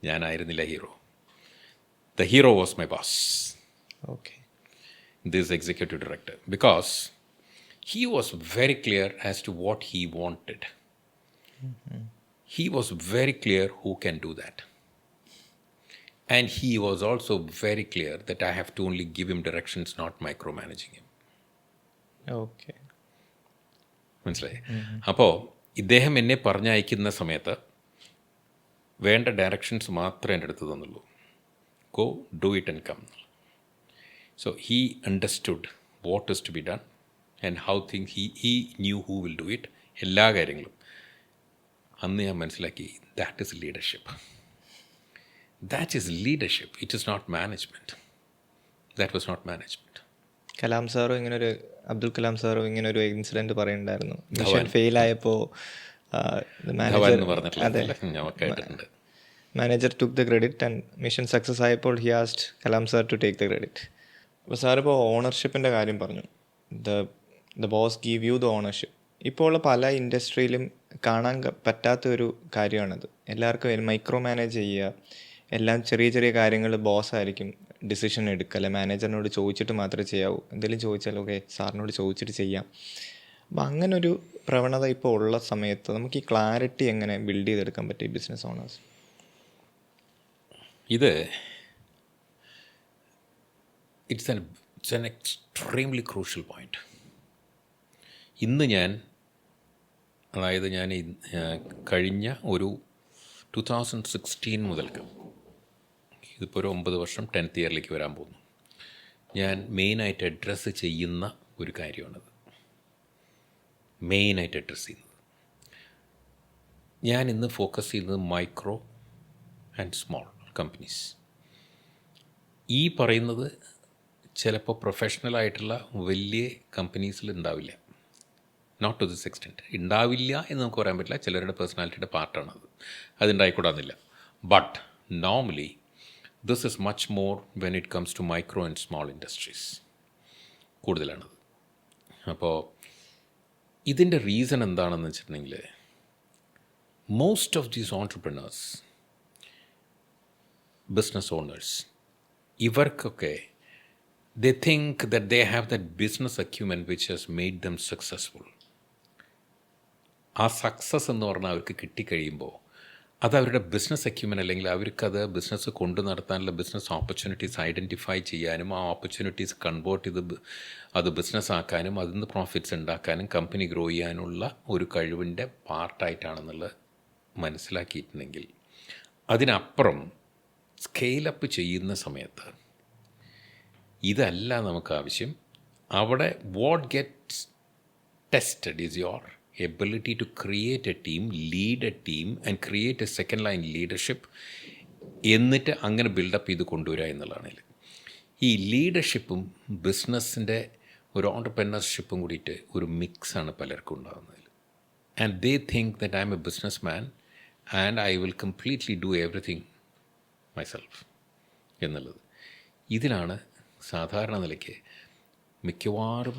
ഞാനായിരുന്നില്ല hero. The hero was my boss. Okay. This executive director. Because he was very clear as to what he wanted. Mm-hmm. He was very clear who can do that. And he was also very clear that I have to only give him directions, not micromanaging him. Okay. മനസ്സിലായി? അപ്പോൾ ഇദ്ദേഹം എന്നെ പറഞ്ഞയക്കുന്ന സമയത്ത് വേണ്ട directions മാത്രമേ എൻ്റെ അടുത്ത് തന്നുള്ളൂ. Go do it and come. So he understood what is to be done and how thing he knew who will do it. എല്ലാ കാര്യങ്ങളും അന്ന് ഞാൻ മനസ്സിലാക്കി, that is leadership. That is leadership. It is not management. That was not management. Kalam സാറും ഇങ്ങനൊരു, അബ്ദുൽ കലാം സാറും ഇങ്ങനൊരു incident പറയുന്നുണ്ടായിരുന്നു. മിഷൻ ഫെയിലായപ്പോൾ manager took the credit and mission success ആയപ്പോൾ he asked Kalam sir to take the credit. അപ്പോൾ സാറിപ്പോൾ ഓണർഷിപ്പിൻ്റെ കാര്യം പറഞ്ഞു. The boss give you the ownership. ഇപ്പോൾ ഉള്ള പല ഇൻഡസ്ട്രിയിലും കാണാൻ പറ്റാത്ത ഒരു കാര്യമാണത്. എല്ലാവർക്കും മൈക്രോ മാനേജ് ചെയ്യുക, എല്ലാം ചെറിയ ചെറിയ കാര്യങ്ങൾ ബോസ്സായിരിക്കും ഡിസിഷൻ എടുക്കുക, അല്ലെ മാനേജറിനോട് ചോദിച്ചിട്ട് മാത്രമേ ചെയ്യാവൂ. എന്തെങ്കിലും ചോദിച്ചാൽ ഓക്കെ സാറിനോട് ചോദിച്ചിട്ട് ചെയ്യാം. അപ്പം അങ്ങനൊരു പ്രവണത ഇപ്പോൾ ഉള്ള സമയത്ത് നമുക്ക് ഈ ക്ലാരിറ്റി എങ്ങനെ ബിൽഡ് ചെയ്തെടുക്കാൻ പറ്റും ഈ ബിസിനസ് ഓണേഴ്സ്? ഇത് it's an extremely crucial point. ഇന്ന് ഞാൻ കഴിഞ്ഞ ഒരു 2016 മുതൽക്ക്, ഇതിപ്പോൾ ഒരു 9 വർഷം 10th ഇയറിലേക്ക് വരാൻ പോകുന്നു, ഞാൻ മെയിനായിട്ട് അഡ്രസ്സ് ചെയ്യുന്ന ഒരു കാര്യമാണത്. മെയിനായിട്ട് അഡ്രസ്സ് ചെയ്യുന്നത്, ഞാൻ ഇന്ന് ഫോക്കസ് ചെയ്യുന്നത് മൈക്രോ ആൻഡ് സ്മോൾ കമ്പനീസ്. ഈ പറയുന്നത് ചിലപ്പോൾ പ്രൊഫഷണലായിട്ടുള്ള വലിയ കമ്പനീസിൽ ഉണ്ടാവില്ല. നോട്ട് ടു ദിസ് എക്സ്റ്റെൻറ്റ് ഉണ്ടാവില്ല എന്ന് നമുക്ക് പറയാൻ പറ്റില്ല. ചിലരുടെ പേഴ്സണാലിറ്റിയുടെ പാർട്ടാണത്, അതുണ്ടായിക്കൂടാന്നില്ല. But Normally, this is much more when it comes to micro and small industries. കൂടുതലാണത്. അപ്പോൾ ഇതിൻ്റെ റീസൺ എന്താണെന്ന് വെച്ചിട്ടുണ്ടെങ്കിൽ most of these entrepreneurs, business owners, ഇവർക്കൊക്കെ they think that they have that business acumen which has made them successful. ആ success എന്ന് പറഞ്ഞാൽ അവർക്ക് കിട്ടിക്കഴിയുമ്പോൾ അത് അവരുടെ ബിസിനസ് അക്യൂമൻ, അല്ലെങ്കിൽ അവർക്കത് ബിസിനസ് കൊണ്ടു നടത്താനുള്ള ബിസിനസ് ഓപ്പർച്യൂണിറ്റീസ് ഐഡൻറ്റിഫൈ ചെയ്യാനും ആ ഓപ്പർച്യൂണിറ്റീസ് കൺവേർട്ട് ചെയ്ത് അത് ബിസിനസ് ആക്കാനും അതിൽ നിന്ന് പ്രോഫിറ്റ്സ് ഉണ്ടാക്കാനും കമ്പനി ഗ്രോ ചെയ്യാനുള്ള ഒരു കഴിവിൻ്റെ പാർട്ടായിട്ടാണെന്നുള്ളത് മനസ്സിലാക്കിയിട്ടുണ്ടെങ്കിൽ, അതിനപ്പുറം സ്കെയിലപ്പ് ചെയ്യുന്ന സമയത്ത് ഇതല്ല നമുക്ക് ആവശ്യം. അവിടെ what gets tested is your ability to create a team, lead a team and create a second line leadership, എന്നിട്ട് അങ്ങനെ ബിൽഡപ്പ് ചെയ്ത് കൊണ്ടുവരിക എന്നുള്ളതാണ്. ഈ ലീഡർഷിപ്പും ബിസിനസ്സിൻ്റെ ഒരു ഓൺടർപ്രനർഷിപ്പും കൂടിയിട്ട് ഒരു മിക്സാണ് പലർക്കും ഉണ്ടാകുന്നത്. And they think that I am a business man and I will completely do everything myself എന്നുള്ളത്. ഇതിലാണ് സാധാരണ നിലയ്ക്ക് മിക്കവാറും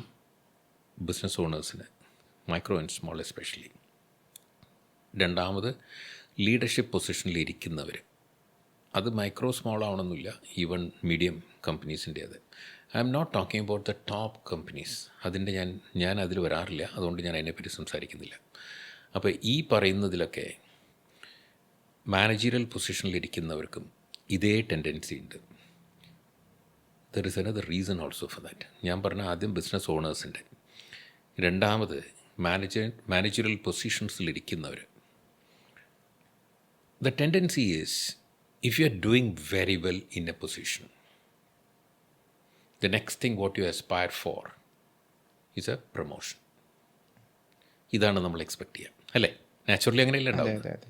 ബിസിനസ് ഓണേഴ്സിന്, മൈക്രോ ആൻഡ് സ്മോൾ എസ്പെഷ്യലി, രണ്ടാമത് ലീഡർഷിപ്പ് പൊസിഷനിലിരിക്കുന്നവർ, അത് മൈക്രോ സ്മോൾ ആവണമെന്നില്ല, ഈവൻ മീഡിയം കമ്പനീസിൻ്റെ. അത് I M not talking about the top companies. അതിൻ്റെ ഞാൻ അതിൽ വരാറില്ല, അതുകൊണ്ട് ഞാൻ അതിനെപ്പറ്റി സംസാരിക്കുന്നില്ല. അപ്പോൾ ഈ പറയുന്നതിലൊക്കെ മാനേജീരിയൽ പൊസിഷനിലിരിക്കുന്നവർക്കും ഇതേ ടെൻഡൻസി ഉണ്ട്. There is another reason also for that. ഞാൻ പറഞ്ഞ ആദ്യം ബിസിനസ് ഓണേഴ്സിൻ്റെ, രണ്ടാമത് മാനേജറിയൽ പൊസിഷൻസിലിരിക്കുന്നവർ. The tendency is, if you are doing very well in a position, the next thing what you aspire for is a promotion. ഇതാണ് നമ്മൾ expect ചെയ്യുക, അല്ലേ? നാച്ചുറലി അങ്ങനെയല്ല ഉണ്ടാവുന്നത്.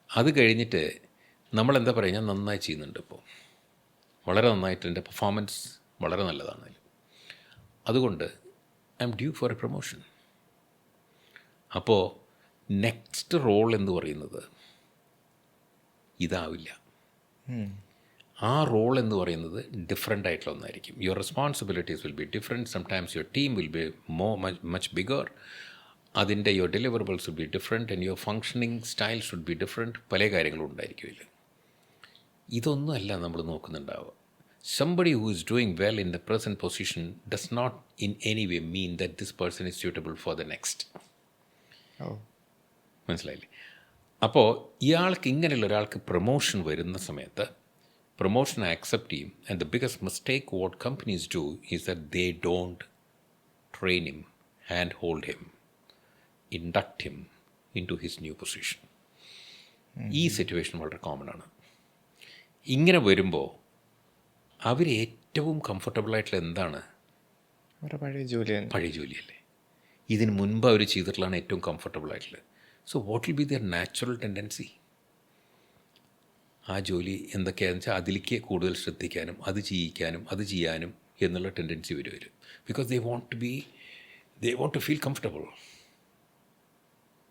അത് കഴിഞ്ഞിട്ട് നമ്മളെന്താ പറയുക, ഞാൻ നന്നായി ചെയ്യുന്നുണ്ട്, ഇപ്പോൾ വളരെ നന്നായിട്ട് എൻ്റെ പെർഫോമൻസ് വളരെ നല്ലതാണ്, അതുകൊണ്ട് I'm due for a promotion. അപ്പോൾ നെക്സ്റ്റ് റോൾ എന്ന് പറയുന്നത് ഇതാവില്ല. ആ റോൾ എന്ന് പറയുന്നത് ഡിഫറെൻ്റ് ആയിട്ടുള്ള ഒന്നായിരിക്കും. Your responsibilities will be different. Sometimes your team will be much bigger. അതിൻ്റെ your deliverables will be different and your functioning style should be different. പല കാര്യങ്ങളും ഉണ്ടായിരിക്കും ഇതിൽ. ഇതൊന്നും അല്ല നമ്മൾ നോക്കുന്നുണ്ടാവുക. Somebody who is doing well in the present position does not in any way mean that this person is suitable for the next. മനസ്സിലായില്ലേ? അപ്പോൾ ഇയാൾക്ക്, ഇങ്ങനെയുള്ള ഒരാൾക്ക് പ്രൊമോഷൻ വരുന്ന സമയത്ത് പ്രൊമോഷൻ ആക്സെപ്റ്റ് ചെയ്യും. And the biggest mistake what companies do is that they don't train him, hand hold him, induct him into his new position. ഈ situation വളരെ കോമൺ ആണ്. ഇങ്ങനെ വരുമ്പോൾ അവർ ഏറ്റവും കംഫർട്ടബിളായിട്ടുള്ള എന്താണ്? പഴയ ജോലിയല്ലേ. ഇതിന് മുൻപ് അവർ ചെയ്തിട്ടുള്ളതാണ് ഏറ്റവും കംഫർട്ടബിളായിട്ടുള്ളത്. So what will be their natural tendency? ആ ജോലി എന്തൊക്കെയാണെന്ന് വെച്ചാൽ അതിലേക്ക് കൂടുതൽ ശ്രദ്ധിക്കാനും അത് ചെയ്യിക്കാനും അത് ചെയ്യാനും എന്നുള്ള ടെൻഡൻസി വരും. Because they want to feel comfortable,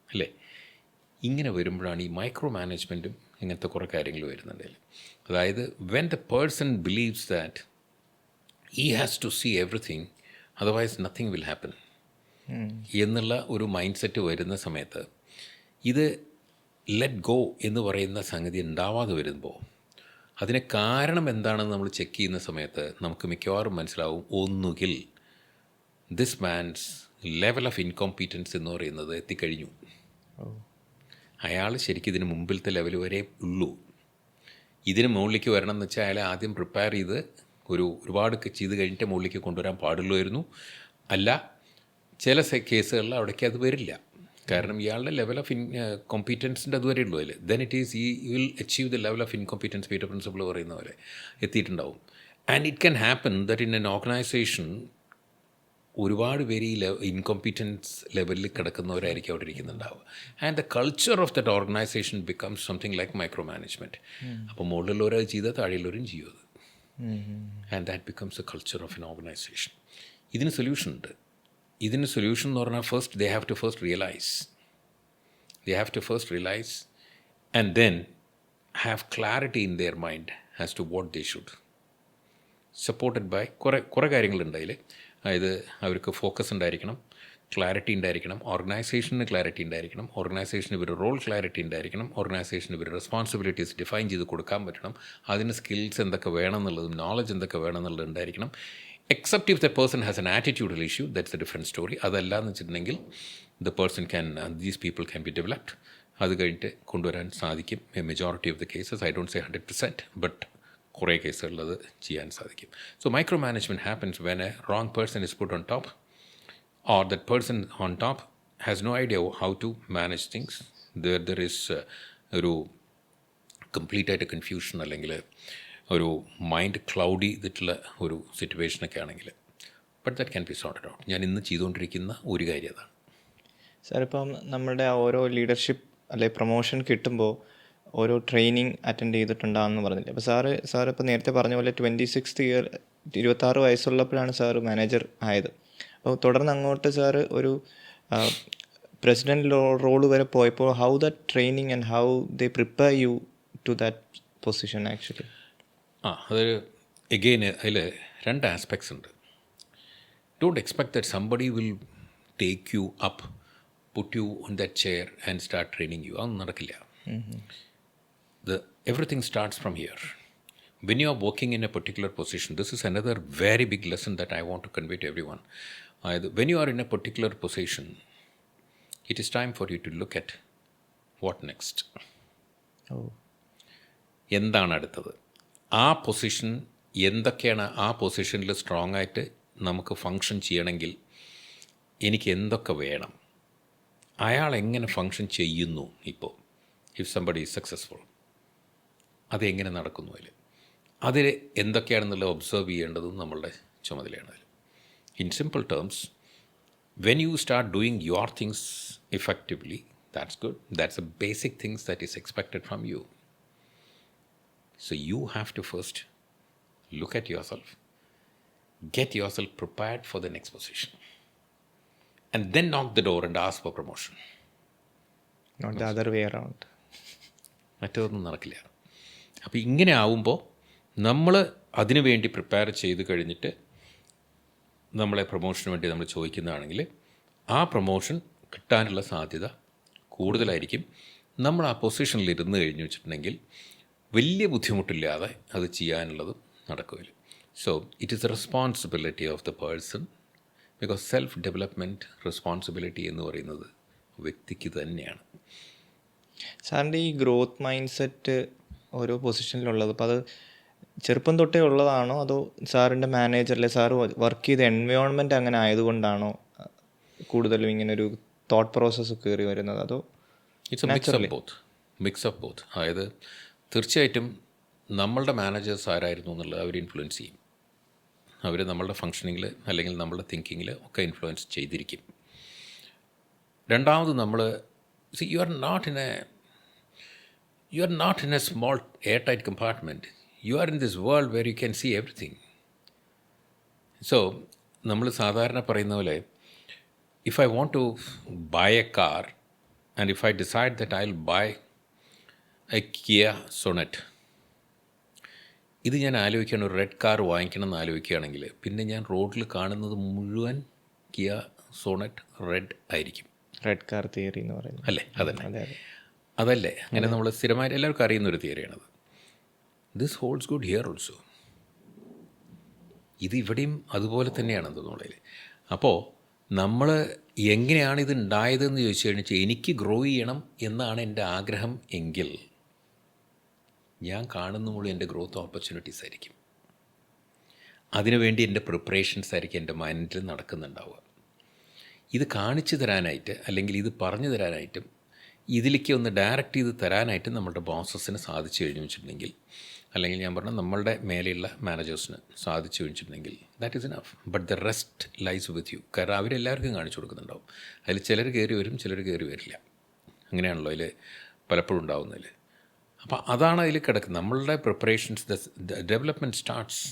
അല്ലേ? ഇങ്ങനെ വരുമ്പോഴാണ് ഈ മൈക്രോ മാനേജ്മെൻറ്റും ഇങ്ങനത്തെ കുറേ കാര്യങ്ങൾ വരുന്നുണ്ട്. അതായത് when the person believes that he has to see everything, otherwise nothing will happen എന്നുള്ള ഒരു മൈൻഡ് സെറ്റ് വരുന്ന സമയത്ത് ഇത് ലെറ്റ് ഗോ എന്ന് പറയുന്ന സംഗതി ഉണ്ടാവാതെ വരുമ്പോൾ അതിന് കാരണം എന്താണെന്ന് നമ്മൾ ചെക്ക് ചെയ്യുന്ന സമയത്ത് നമുക്ക് മിക്കവാറും മനസ്സിലാവും, ഒന്നുകിൽ ദിസ് മാൻസ് ലെവൽ ഓഫ് ഇൻകോമ്പീറ്റൻസ് എന്ന് പറയുന്നത് എത്തിക്കഴിഞ്ഞു. അയാൾ ശരിക്കും ഇതിന് മുമ്പിലത്തെ ലെവൽ വരെ ഉള്ളൂ. ഇതിന് മുകളിലേക്ക് വരണം എന്ന് വെച്ചാൽ അയാളെ ആദ്യം പ്രിപ്പയർ ചെയ്ത് ഒരുപാട് ചെയ്ത് കഴിഞ്ഞിട്ട് മുകളിലേക്ക് കൊണ്ടുവരാൻ പാടുള്ളായിരുന്നു. അല്ല, ചില കേസുകളിൽ അവിടേക്ക് അത് വരില്ല. കാരണം ഇയാളുടെ ലെവൽ ഓഫ് കോമ്പീറ്റൻസിൻ്റെ അതുവരെ ഉള്ളൂ. അതിൽ then it is you will achieve the level of incompetence Peter principle പറയുന്ന പോലെ എത്തിയിട്ടുണ്ടാവും. And it can happen that in an organisation ഒരുപാട് പേര് ഈ ഇൻകോമ്പീറ്റൻസ് ലെവലിൽ കിടക്കുന്നവരായിരിക്കും അവിടെ ഇരിക്കുന്നുണ്ടാവുക. And the culture of that organisation becomes something like micro management. അപ്പോൾ മുകളിലുള്ളവരത് ചെയ്താൽ താഴെയുള്ളവരും ചെയ്യും അത്. And that becomes a culture of an organisation. ഇതിന് സൊല്യൂഷൻ ഉണ്ട്. ഇതിന് സൊല്യൂഷൻ എന്ന് പറഞ്ഞാൽ first they have to first realise and then have clarity in their mind as to what they should. Supported by കുറേ കാര്യങ്ങളുണ്ട് അതിൽ. അതായത് അവർക്ക് ഫോക്കസ് ഉണ്ടായിരിക്കണം, ക്ലാരിറ്റി ഉണ്ടായിരിക്കണം, ഓർഗനൈസേഷന് ക്ലാരിറ്റി ഉണ്ടായിരിക്കണം, ഓർഗനൈസേഷന് ഇവർ റോൾ ക്ലാരിറ്റി ഉണ്ടായിരിക്കണം, ഓർഗനൈസേഷന് ഇവർ റെസ്പോൺസിബിലിറ്റീസ് ഡിഫൈൻ ചെയ്ത് കൊടുക്കാൻ പറ്റണം, അതിന് സ്കിൽസ് എന്തൊക്കെ വേണം എന്നുള്ളതും നോളജ് എന്തൊക്കെ വേണം എന്നുള്ളത് ഉണ്ടായിരിക്കണം. Except if the person has an attitudinal issue, that's a different story. അതല്ല എന്ന് വെച്ചിട്ടുണ്ടെങ്കിൽ the person can, these people can be developed. അത് കഴിഞ്ഞിട്ട് കൊണ്ടുവരാൻ സാധിക്കും. A majority of the cases, I don't say 100%, but കുറേ കേസുകളിൽ അത് ചെയ്യാൻ സാധിക്കും. So micro management happens when a wrong person is put on top, or that person on top has no idea how to manage things. There is ഒരു complete ആയിട്ട് confusion അല്ലെങ്കിൽ ഒരു mind cloudy ഇതിട്ടുള്ള ഒരു സിറ്റുവേഷനൊക്കെ ആണെങ്കിൽ, but that can be sorted out. ഞാൻ ഇന്ന് ചെയ്തുകൊണ്ടിരിക്കുന്ന ഒരു കാര്യം അതാണ്. സാർ, ഇപ്പം നമ്മുടെ ഓരോ ലീഡർഷിപ്പ് അല്ലെ പ്രൊമോഷൻ കിട്ടുമ്പോൾ ഓരോ ട്രെയിനിങ് അറ്റൻഡ് ചെയ്തിട്ടുണ്ടാകുമെന്ന് പറഞ്ഞില്ലേ. അപ്പോൾ സാറ് ഇപ്പോൾ നേരത്തെ പറഞ്ഞ പോലെ 26th ഇയർ 26 വയസ്സുള്ളപ്പോഴാണ് സാറ് മാനേജർ ആയത്. അപ്പോൾ തുടർന്ന് അങ്ങോട്ട് സാറ് ഒരു പ്രസിഡൻറ്റ് റോള് വരെ പോയപ്പോൾ how that training and how they prepare you to that position actually? അതൊരു എഗെയിൻ അതിൽ രണ്ട് ആസ്പെക്ട്സ് ഉണ്ട്. Don't expect that somebody will take you up, put you on that chair and start training you. അതൊന്നും നടക്കില്ല. Everything starts from here. When you are working in a particular position, this is another very big lesson that I want to convey to everyone. When you are in a particular position, it is time for you to look at what next. എന്താണ് അടുത്തത്? ആ position എന്തൊക്കെയാണ്, ആ പൊസിഷനിൽ strong ആയിട്ട് നമുക്ക് function ചെയ്യണമെങ്കിൽ എനിക്ക് എന്തൊക്കെ വേണം, അയാൾ എങ്ങനെ ഫങ്ഷൻ ചെയ്യുന്നു ഇപ്പോൾ, ഇഫ് സംബഡി ഈസ് സക്സസ്ഫുൾ, അതെങ്ങനെ നടക്കുന്നു, അതിൽ എന്തൊക്കെയാണെന്നുള്ളത് ഒബ്സർവ് ചെയ്യേണ്ടതും നമ്മളുടെ ചുമതലയാണ്. അതിൽ in simple terms, when you start doing your things effectively, that's good. That's a basic things that is expected from you. So you have to first look at yourself, get yourself prepared for the next position, and then knock the door and ask for promotion. Not the other way around. മറ്റൊന്നും നടക്കില്ല. അപ്പോൾ ഇങ്ങനെ ആവുമ്പോൾ നമ്മൾ അതിനു വേണ്ടി prepare ചെയ്ത് കഴിഞ്ഞിട്ട് നമ്മളെ പ്രൊമോഷന് വേണ്ടി നമ്മൾ ചോദിക്കുന്നതാണെങ്കിൽ ആ പ്രൊമോഷൻ കിട്ടാനുള്ള സാധ്യത കൂടുതലായിരിക്കും. നമ്മൾ ആ പൊസിഷനിൽ ഇരുന്ന് കഴിഞ്ഞു വെച്ചിട്ടുണ്ടെങ്കിൽ വലിയ ബുദ്ധിമുട്ടില്ലാതെ അത് ചെയ്യാനുള്ളത് നടക്കുകയില്ല. So it is a responsibility of the person, because self development responsibility എന്ന് പറയുന്നത് വ്യക്തിക്ക് തന്നെയാണ്. സാറിൻ്റെ ഈ ഗ്രോത്ത് മൈൻഡ് സെറ്റ് ഓരോ പൊസിഷനിലുള്ളത്, അപ്പോൾ അത് ചെറുപ്പം തൊട്ടേ ഉള്ളതാണോ അതോ സാറിൻ്റെ മാനേജർ അല്ലെ സാറ് വർക്ക് ചെയ്ത എൻവയോൺമെൻറ്റ് അങ്ങനെ ആയതുകൊണ്ടാണോ കൂടുതലും ഇങ്ങനൊരു തോട്ട് പ്രോസസ്സ് കയറി വരുന്നത്, അതോ it's A mix of both. അതായത് തീർച്ചയായിട്ടും നമ്മളുടെ മാനേജേഴ്സ് ആരായിരുന്നു എന്നുള്ളത് അവർ ഇൻഫ്ലുവൻസ് ചെയ്യും. അവർ നമ്മളുടെ ഫങ്ഷനിങ്ങിൽ അല്ലെങ്കിൽ നമ്മളുടെ തിങ്കിങ്ങിൽ ഒക്കെ ഇൻഫ്ലുവൻസ് ചെയ്തിരിക്കും. രണ്ടാമത് നമ്മൾ you are not in a small air tight compartment. You are in this world where you can see everything. So നമ്മൾ സാധാരണ പറയുന്ന പോലെ, if I want to buy a car and if I decide that I will buy a Kia Sonet, ഇത് ഞാൻ ആലോചിക്കുകയാണ്, ഒരു red car വാങ്ങിക്കണം എന്ന് ആലോചിക്കുകയാണെങ്കിൽ പിന്നെ ഞാൻ റോഡിൽ കാണുന്നത് മുഴുവൻ കിയ സോണറ്റ് റെഡ് ആയിരിക്കും. റെഡ് കാർ തിയറി എന്ന് പറയുന്നത് അല്ലേ? അതല്ലേ അങ്ങനെ നമ്മൾ സ്ഥിരമായിട്ട് എല്ലാവർക്കും അറിയുന്നൊരു തിയറിയാണത്. This holds good here also. ഇത് ഇവിടെയും അതുപോലെ തന്നെയാണെന്ന് തോന്നുന്നത്. അപ്പോൾ നമ്മൾ എങ്ങനെയാണ് ഇത് ഉണ്ടായതെന്ന് ചോദിച്ചു കഴിഞ്ഞാൽ, എനിക്ക് ഗ്രോ ചെയ്യണം എന്നാണ് എൻ്റെ ആഗ്രഹം എങ്കിൽ ഞാൻ കാണുന്ന മുഴുവൻ എൻ്റെ ഗ്രോത്ത് ഓപ്പർച്യൂണിറ്റീസ് ആയിരിക്കും. അതിനുവേണ്ടി എൻ്റെ പ്രിപ്പറേഷൻസ് ആയിരിക്കും എൻ്റെ മൈൻഡിൽ നടക്കുന്നുണ്ടാവുക. ഇത് കാണിച്ചു തരാനായിട്ട് അല്ലെങ്കിൽ ഇത് പറഞ്ഞു തരാനായിട്ടും ഇതിലേക്ക് ഒന്ന് ഡയറക്റ്റ് ചെയ്ത് തരാനായിട്ടും നമ്മളുടെ ബോസസിന് സാധിച്ചു കഴിഞ്ഞു വെച്ചിട്ടുണ്ടെങ്കിൽ, അല്ലെങ്കിൽ ഞാൻ പറഞ്ഞ നമ്മളുടെ മേലെയുള്ള മാനേജേഴ്സിന് സാധിച്ചു കഴിഞ്ഞിട്ടുണ്ടെങ്കിൽ that is enough. But the rest lies with you. കാരണം അവരെല്ലാവർക്കും കാണിച്ചു കൊടുക്കുന്നുണ്ടാവും. അതിൽ ചിലർ കയറി വരും, ചിലർ കയറി വരില്ല. അങ്ങനെയാണല്ലോ അതിൽ പലപ്പോഴും ഉണ്ടാവുന്നതിൽ. അപ്പോൾ അതാണ് അതിൽ കിടക്കുന്നത്. നമ്മളുടെ preparations, the development starts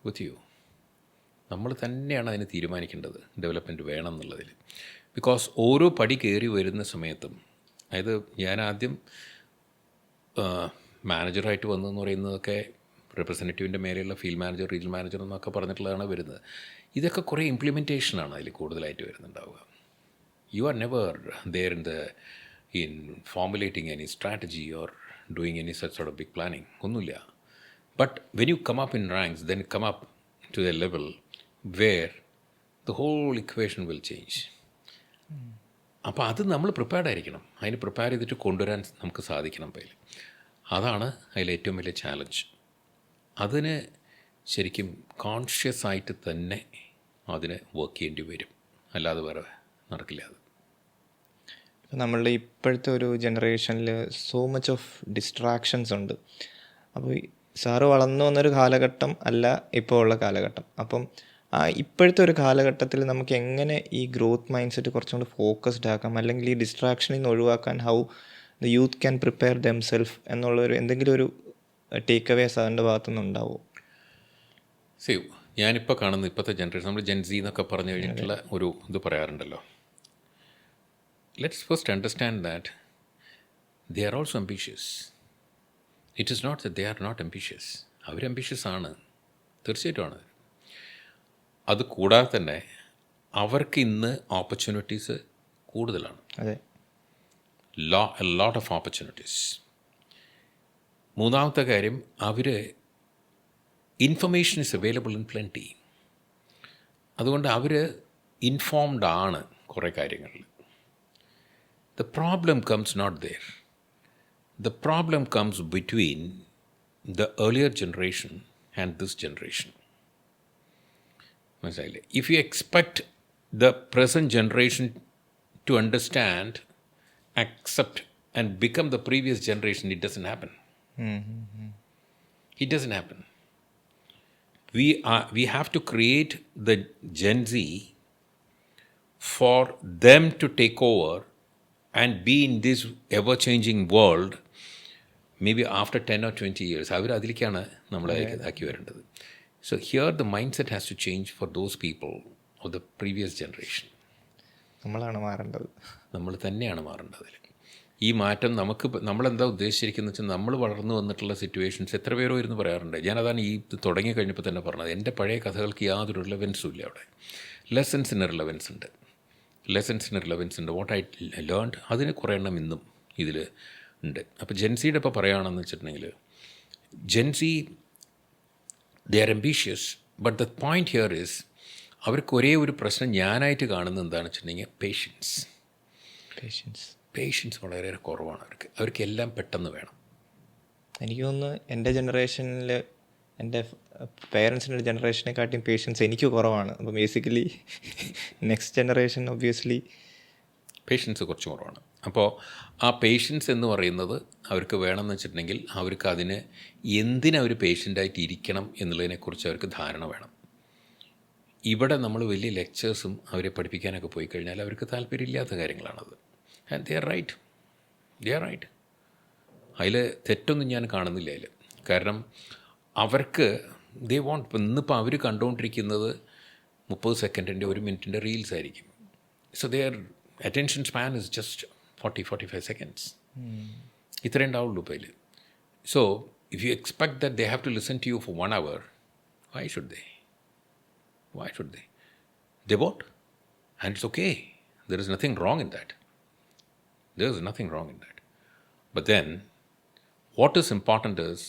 with you. നമ്മൾ തന്നെയാണ് അതിന് തീരുമാനിക്കേണ്ടത് ഡെവലപ്മെൻറ്റ് വേണം എന്നുള്ളതിൽ. ബിക്കോസ് ഓരോ പടി കയറി വരുന്ന സമയത്തും, അതായത് ഞാൻ ആദ്യം മാനേജറായിട്ട് വന്നതെന്ന് പറയുന്നതൊക്കെ റെപ്രസെൻറ്റേറ്റീവിൻ്റെ മേലെയുള്ള ഫീൽഡ് മാനേജർ, റീജിയണൽ മാനേജർ എന്നൊക്കെ പറഞ്ഞിട്ടുള്ളതാണ് വരുന്നത്. ഇതൊക്കെ കുറേ ഇംപ്ലിമെൻറ്റേഷനാണ് അതിൽ കൂടുതലായിട്ട് വരുന്നുണ്ടാവുക. You are never there in formulating any strategy or doing any such sort of big planning, ഒന്നുമില്ല. But when you come up in ranks, then come up to a level where the whole equation will change. അപ്പോൾ അത് നമ്മൾ prepared ആയിരിക്കണം. അതിന് prepare ചെയ്തിട്ട് കൊണ്ടുവരാൻ നമുക്ക് സാധിക്കണം. അതിൽ അതാണ് അതിൽ ഏറ്റവും വലിയ ചാലഞ്ച്. അതിന് ശരിക്കും കോൺഷ്യസ് ആയിട്ട് തന്നെ അതിന് വർക്ക് ചെയ്യേണ്ടി വരും, അല്ലാതെ വേറെ നടക്കില്ല. അത് നമ്മളുടെ ഇപ്പോഴത്തെ ഒരു ജനറേഷനിൽ സോ മച്ച് ഓഫ് ഡിസ്ട്രാക്ഷൻസ് ഉണ്ട്. അപ്പോൾ സാറ് വളർന്നു വന്നൊരു കാലഘട്ടം അല്ല ഇപ്പോൾ ഉള്ള കാലഘട്ടം. അപ്പം ഇപ്പോഴത്തെ ഒരു കാലഘട്ടത്തിൽ നമുക്ക് എങ്ങനെ ഈ ഗ്രോത്ത് മൈൻഡ് സെറ്റ് കുറച്ചും കൂടി ഫോക്കസ്ഡ് ആക്കാം, അല്ലെങ്കിൽ ഈ ഡിസ്ട്രാക്ഷനിൽ നിന്ന് ഒഴിവാക്കാൻ how the youth can prepare themself എന്നുള്ളൊരു എന്തെങ്കിലും ഒരു ടേക്ക് അവേ സാറിൻ്റെ ഭാഗത്തുനിന്ന് ഉണ്ടാവുമോ? ഞാനിപ്പോൾ കാണുന്ന ഇപ്പോഴത്തെ ജനറേഷൻ, നമ്മൾ ജെൻസി എന്നൊക്കെ പറഞ്ഞു കഴിഞ്ഞിട്ടുള്ള ഒരു ഇത് പറയാറുണ്ടല്ലോ. Let's first understand that they are also ambitious. It is not that they are not ambitious. അവർ അംബീഷ്യസ് ആണ്, തീർച്ചയായിട്ടും ആണ്. അത് കൂടാതെ തന്നെ അവർക്ക് ഇന്ന് ഓപ്പർച്യൂണിറ്റീസ് കൂടുതലാണ്. അതെ, ലോട്ട് ഓഫ് ഓപ്പർച്യൂണിറ്റീസ്. മൂന്നാമത്തെ കാര്യം, അവർ information is available in plenty. അതുകൊണ്ട് അവർ ഇൻഫോംഡ് ആണ് കുറേ കാര്യങ്ങളിൽ. The problem comes not there. The problem comes between the earlier generation and this generation. മനസ്സിലായില്ലേ? If you expect the present generation to understand, accept and become the previous generation, it doesn't happen. It doesn't happen. We have to create the Gen Z for them to take over and be in this ever-changing world maybe after 10 or 20 years. അവർ അതിലേക്കാണ് നമ്മളെ ആക്കി വരേണ്ടത്. So here the mindset has to change for those people of the previous generation. നമ്മളാണ് മാറേണ്ടത്. നമ്മൾ തന്നെയാണ് മാറേണ്ടത്. ഈ മാറ്റം നമ്മളെന്താ ഉദ്ദേശിച്ചിരിക്കുന്നത് വെച്ചാൽ, നമ്മൾ വളർന്നു വന്നിട്ടുള്ള സിറ്റുവേഷൻസ് എത്ര പേരോ ഇരുന്ന് പറയാറുണ്ട്. ഞാനതാണ് ഈ തുടങ്ങി കഴിഞ്ഞപ്പോൾ തന്നെ പറഞ്ഞത്. എൻ്റെ പഴയ കഥകൾക്ക് യാതൊരു റിലവൻസും ഇല്ല. അവിടെ ലെസൺസിന് റിലവൻസ് ഉണ്ട്. വാട്ട് ഐ ലേൺഡ്, അതിന് കുറേ എണ്ണം ഇന്നും ഇതിൽ ഉണ്ട്. അപ്പോൾ ജെൻസിയുടെ ഇപ്പോൾ പറയുകയാണെന്ന് വെച്ചിട്ടുണ്ടെങ്കിൽ, Gen Z they are ambitious, but the point here is, അവർക്ക് ഒരേ ഒരു പ്രശ്നം ഞാനായിട്ട് കാണുന്നത് എന്താണെന്ന് വെച്ചിട്ടുണ്ടെങ്കിൽ പേഷ്യൻസ് വളരെ കുറവാണ് അവർക്ക് എല്ലാം പെട്ടെന്ന് വേണം. എനിക്ക് തോന്നുന്നു എൻ്റെ ജനറേഷനിൽ എൻ്റെ പേരൻസിൻ്റെ ജനറേഷനെക്കാട്ടിയും പേഷ്യൻസ് എനിക്ക് കുറവാണ്. അപ്പോൾ basically next generation obviously patience കുറച്ച് കുറവാണ്. അപ്പോൾ ആ പേഷ്യൻസ് എന്ന് പറയുന്നത് അവർക്ക് വേണമെന്ന് വെച്ചിട്ടുണ്ടെങ്കിൽ, അവർക്ക് അതിന് എന്തിനവർ പേഷ്യൻ്റായിട്ട് ഇരിക്കണം എന്നുള്ളതിനെക്കുറിച്ച് അവർക്ക് ധാരണ വേണം. ഇവിടെ നമ്മൾ വലിയ ലെക്ചേഴ്സും അവരെ പഠിപ്പിക്കാനൊക്കെ പോയി കഴിഞ്ഞാൽ അവർക്ക് താല്പര്യമില്ലാത്ത കാര്യങ്ങളാണത്. And they are right. അതിൽ തെറ്റൊന്നും ഞാൻ കാണുന്നില്ല അതിൽ. കാരണം അവർക്ക് ദേ വോണ്ട്, ഇന്നിപ്പോൾ അവർ കണ്ടുകൊണ്ടിരിക്കുന്നത് 30 സെക്കൻഡിൻ്റെ 1 മിനിറ്റിൻ്റെ റീൽസ് ആയിരിക്കും. So their attention span is just 40-45 seconds. ഇത്രയേ ഉണ്ടാവുള്ളൂ ഇപ്പോൾ അതിൽ. So if you expect that they have to listen to you for 1 hour, why should they? They won't. And it's okay. There is nothing wrong in that. But then, what is important is,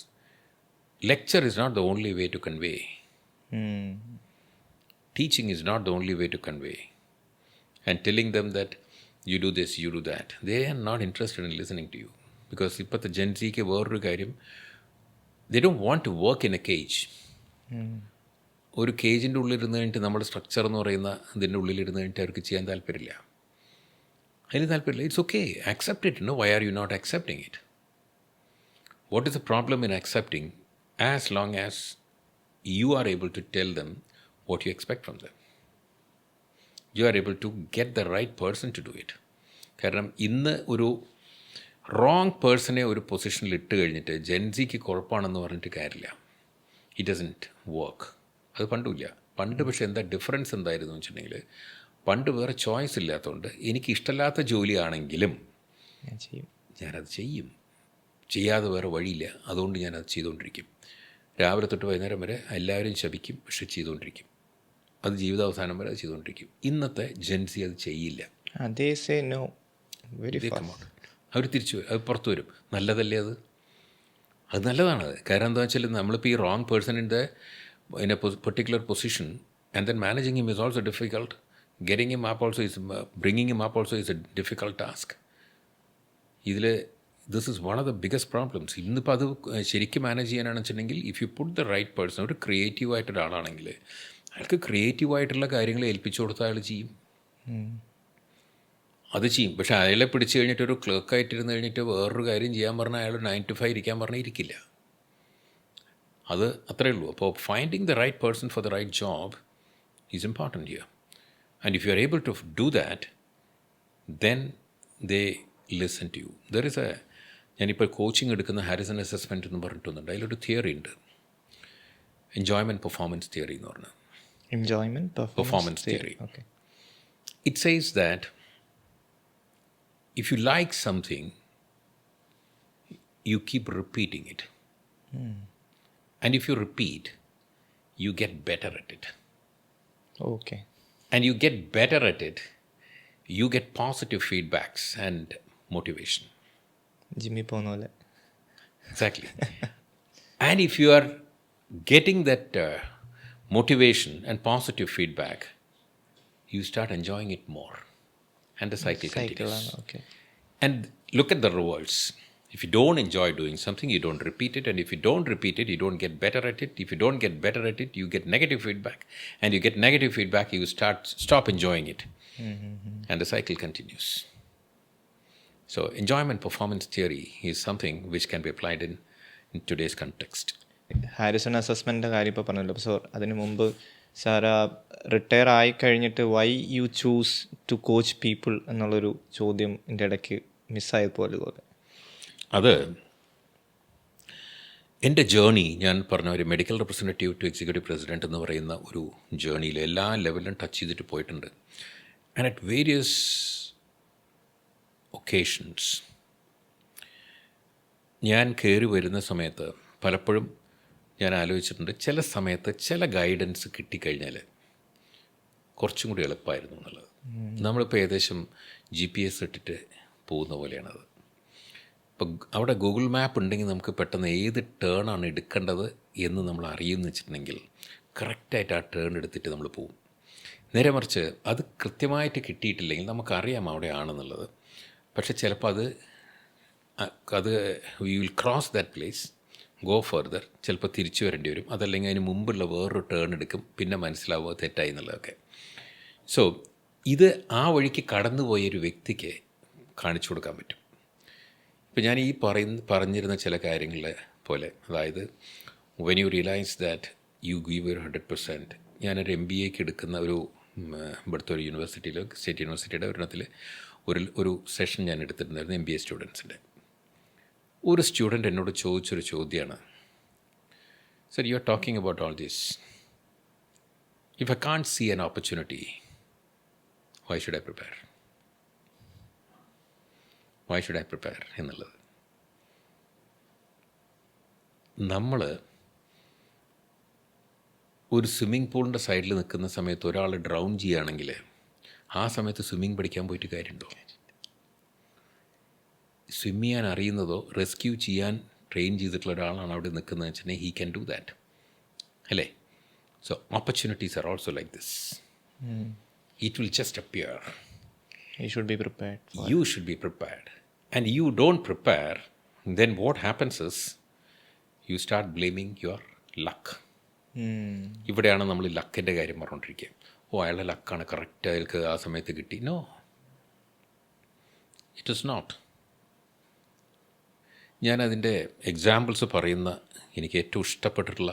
lecture is not the only way to convey. Teaching is not the only way to convey. And telling them that you do this, you do that. They are not interested in listening to you. Because ippathe Gen Z ke veru karyam, they don't want to work in a cage. ഒരു കേജിൻ്റെ ഉള്ളിലിരുന്ന് കഴിഞ്ഞിട്ട് നമ്മുടെ structure എന്ന് പറയുന്ന ഇതിൻ്റെ ഉള്ളിലിരുന്ന് കഴിഞ്ഞിട്ട് അവർക്ക് ചെയ്യാൻ താല്പര്യമില്ല. It's okay, accept it. Why are you not accepting it? What is the problem in accepting? As long as you are able to tell them what you expect from them, you are able to get the right person to do it. കാരണം ഇന്ന് ഒരു wrong പേഴ്സണെ ഒരു പൊസിഷനിൽ ഇട്ട് കഴിഞ്ഞിട്ട് ജെൻസിക്ക് കുഴപ്പമാണെന്ന് പറഞ്ഞിട്ട് കാര്യമില്ല. It doesn't work. അത് പണ്ടുമില്ല. പണ്ട് പക്ഷേ എന്താ ഡിഫറൻസ് എന്തായിരുന്നു എന്ന് വെച്ചിട്ടുണ്ടെങ്കിൽ, പണ്ട് വേറെ ചോയ്സ് ഇല്ലാത്തതുകൊണ്ട് എനിക്ക് ഇഷ്ടമില്ലാത്ത ജോലിയാണെങ്കിലും ഞാനത് ചെയ്യും. ചെയ്യാതെ വേറെ വഴിയില്ല, അതുകൊണ്ട് ഞാനത് ചെയ്തുകൊണ്ടിരിക്കും. രാവിലെ തൊട്ട് വൈകുന്നേരം വരെ എല്ലാവരും ശപിക്കും, പക്ഷെ ചെയ്തുകൊണ്ടിരിക്കും. അത് ജീവിതാവസാനം വരെ അത് ചെയ്തുകൊണ്ടിരിക്കും. ഇന്നത്തെ ജെൻസി അത് ചെയ്യില്ല. അവർ തിരിച്ചു വരും, അത് പുറത്തു വരും. നല്ലതല്ലേ അത്? അത് നല്ലതാണത്. കാരണം എന്താ വെച്ചാൽ നമ്മളിപ്പോൾ ഈ wrong person in a particular position and then managing him is also difficult. Getting him up also is bringing him up also is a difficult task. ഇതിൽ this is one of the biggest problems. ഇന്നിപ്പോൾ അത് ശരിക്കും manage ചെയ്യാനാണെന്ന് വെച്ചിട്ടുണ്ടെങ്കിൽ if you put the right person, ഒരു ക്രിയേറ്റീവായിട്ടൊരാളാണെങ്കിൽ അയാൾക്ക് ക്രിയേറ്റീവായിട്ടുള്ള കാര്യങ്ങൾ ഏൽപ്പിച്ചു കൊടുത്താൽ അയാൾ ചെയ്യും, അത് ചെയ്യും. പക്ഷേ അയാളെ പിടിച്ചു കഴിഞ്ഞിട്ട് ഒരു ക്ലർക്കായിട്ടിരുന്ന് കഴിഞ്ഞിട്ട് വേറൊരു കാര്യം ചെയ്യാൻ പറഞ്ഞാൽ അയാൾ 9 to 5 ഇരിക്കാൻ പറഞ്ഞാൽ ഇരിക്കില്ല. അത് അത്രയേ ഉള്ളൂ. അപ്പോൾ finding the right person for the right job is important here. And if you are able to do that, then they listen to you. There is ഞാനിപ്പോൾ കോച്ചിങ് എടുക്കുന്ന ഹാരിസൺ അസസ്മെൻറ്റ് എന്ന് പറഞ്ഞിട്ടൊന്നുണ്ട്. അതിലൊരു തിയറി ഉണ്ട്, എൻജോയ്മെൻറ്റ് പെർഫോമൻസ് തിയറി എന്ന് പറഞ്ഞാൽ. Performance theory. It says that if you like something, you keep repeating it. And if you repeat, you get better at it. Okay. And you get better at it, you get positive feedbacks and motivation. Jimmy Ponole. Exactly. And if you are getting that motivation and positive feedback, you start enjoying it more. And the cycle continues. Okay. And look at the rewards. If you don't enjoy doing something, you don't repeat it. And if you don't repeat it, you don't get better at it. If you don't get better at it, you get negative feedback. And you get negative feedback, you stop enjoying it. And the cycle continues. So enjoyment performance theory is something which can be applied in today's context. Harrison അസസ്മെൻറ്റിൻ്റെ കാര്യം ഇപ്പോൾ പറഞ്ഞല്ലോ. So അതിന് മുമ്പ് sir retire ആയി കഴിഞ്ഞിട്ട് why you choose to coach people എന്നുള്ളൊരു ചോദ്യം എൻ്റെ ഇടയ്ക്ക് മിസ്സായതുപോലെ. അത് എൻ്റെ ജേണി, ഞാൻ പറഞ്ഞ ഒരു medical representative to executive president എന്ന് പറയുന്ന ഒരു ജേണിയിൽ എല്ലാ ലെവലിലും ടച്ച് ചെയ്തിട്ട് പോയിട്ടുണ്ട്. ആൻഡ് അറ്റ് വേരിയസ് ഒക്കേഷൻസ് ഞാൻ കയറി വരുന്ന സമയത്ത് പലപ്പോഴും ഞാൻ ആലോചിച്ചിട്ടുണ്ട്, ചില സമയത്ത് ചില ഗൈഡൻസ് കിട്ടിക്കഴിഞ്ഞാൽ കുറച്ചും കൂടി എളുപ്പമായിരുന്നു എന്നുള്ളത്. നമ്മളിപ്പോൾ ഏകദേശം GPS ഇട്ടിട്ട് പോകുന്ന പോലെയാണത്. ഇപ്പോൾ അവിടെ ഗൂഗിൾ മാപ്പ് ഉണ്ടെങ്കിൽ നമുക്ക് പെട്ടെന്ന് ഏത് ടേണാണ് എടുക്കേണ്ടത് എന്ന് നമ്മൾ അറിയുമെന്ന് വെച്ചിട്ടുണ്ടെങ്കിൽ കറക്റ്റായിട്ട് ആ ടേൺ എടുത്തിട്ട് നമ്മൾ പോകും. നേരെ മറിച്ച് അത് കൃത്യമായിട്ട് കിട്ടിയിട്ടില്ലെങ്കിൽ നമുക്കറിയാം അവിടെ ആണെന്നുള്ളത്, പക്ഷെ ചിലപ്പോൾ അത് we will cross that place, go further, ചിലപ്പോൾ തിരിച്ചു വരേണ്ടി വരും. അതല്ലെങ്കിൽ അതിന് മുമ്പുള്ള വേറൊരു ടേൺ എടുക്കും, പിന്നെ മനസ്സിലാവുക തെറ്റായി എന്നുള്ളതൊക്കെ. സോ ഇത് ആ വഴിക്ക് കടന്നുപോയൊരു വ്യക്തിക്ക് കാണിച്ചു കൊടുക്കാൻ പറ്റും. ഇപ്പം ഞാൻ ഈ പറഞ്ഞിരുന്ന ചില കാര്യങ്ങളെ പോലെ, അതായത് when you realise that you give your 100%. ഞാനൊരു MBAക്ക് എടുക്കുന്ന ഇവിടുത്തെ ഒരു യൂണിവേഴ്സിറ്റിയിൽ, സ്റ്റേറ്റ് യൂണിവേഴ്സിറ്റിയുടെ ഒരെണ്ണത്തിൽ ഒരു സെഷൻ ഞാൻ എടുത്തിട്ടുണ്ടായിരുന്നു MBA സ്റ്റുഡൻസിൻ്റെ. ഒരു സ്റ്റുഡൻറ്റ് എന്നോട് ചോദിച്ചൊരു ചോദ്യമാണ്, sir you are talking about all this, if I can't see an opportunity, why should I prepare? Why should I prepare എന്നുള്ളത്. നമ്മൾ ഒരു സ്വിമ്മിംഗ് പൂളിൻ്റെ സൈഡിൽ നിൽക്കുന്ന സമയത്ത് ഒരാൾ ഡ്രൗൺ ചെയ്യുകയാണെങ്കിൽ ആ സമയത്ത് സ്വിമ്മിങ് പഠിക്കാൻ പോയിട്ട് കാര്യമുണ്ടോ? സ്വിം ചെയ്യാൻ അറിയുന്നതോ റെസ്ക്യൂ ചെയ്യാൻ ട്രെയിൻ ചെയ്തിട്ടുള്ള ഒരാളാണ് അവിടെ നിൽക്കുന്നതെന്ന് വെച്ചിട്ടുണ്ടെങ്കിൽ ഹീ ക്യാൻ ഡു ദാറ്റ്, അല്ലേ? So opportunities are also like this. It will just appear. You should be prepared. You should be prepared. And you don't prepare, then what happens is you start blaming your luck. ഇവിടെയാണ് നമ്മൾ ലക്കിൻ്റെ കാര്യം പറഞ്ഞുകൊണ്ടിരിക്കുക. അയാളുടെ ലക്കാണ്, correct അയാൾക്ക് ആ സമയത്ത് കിട്ടി. No, it is not. ഞാനതിൻ്റെ എക്സാമ്പിൾസ് പറയുന്ന എനിക്ക് ഏറ്റവും ഇഷ്ടപ്പെട്ടിട്ടുള്ള,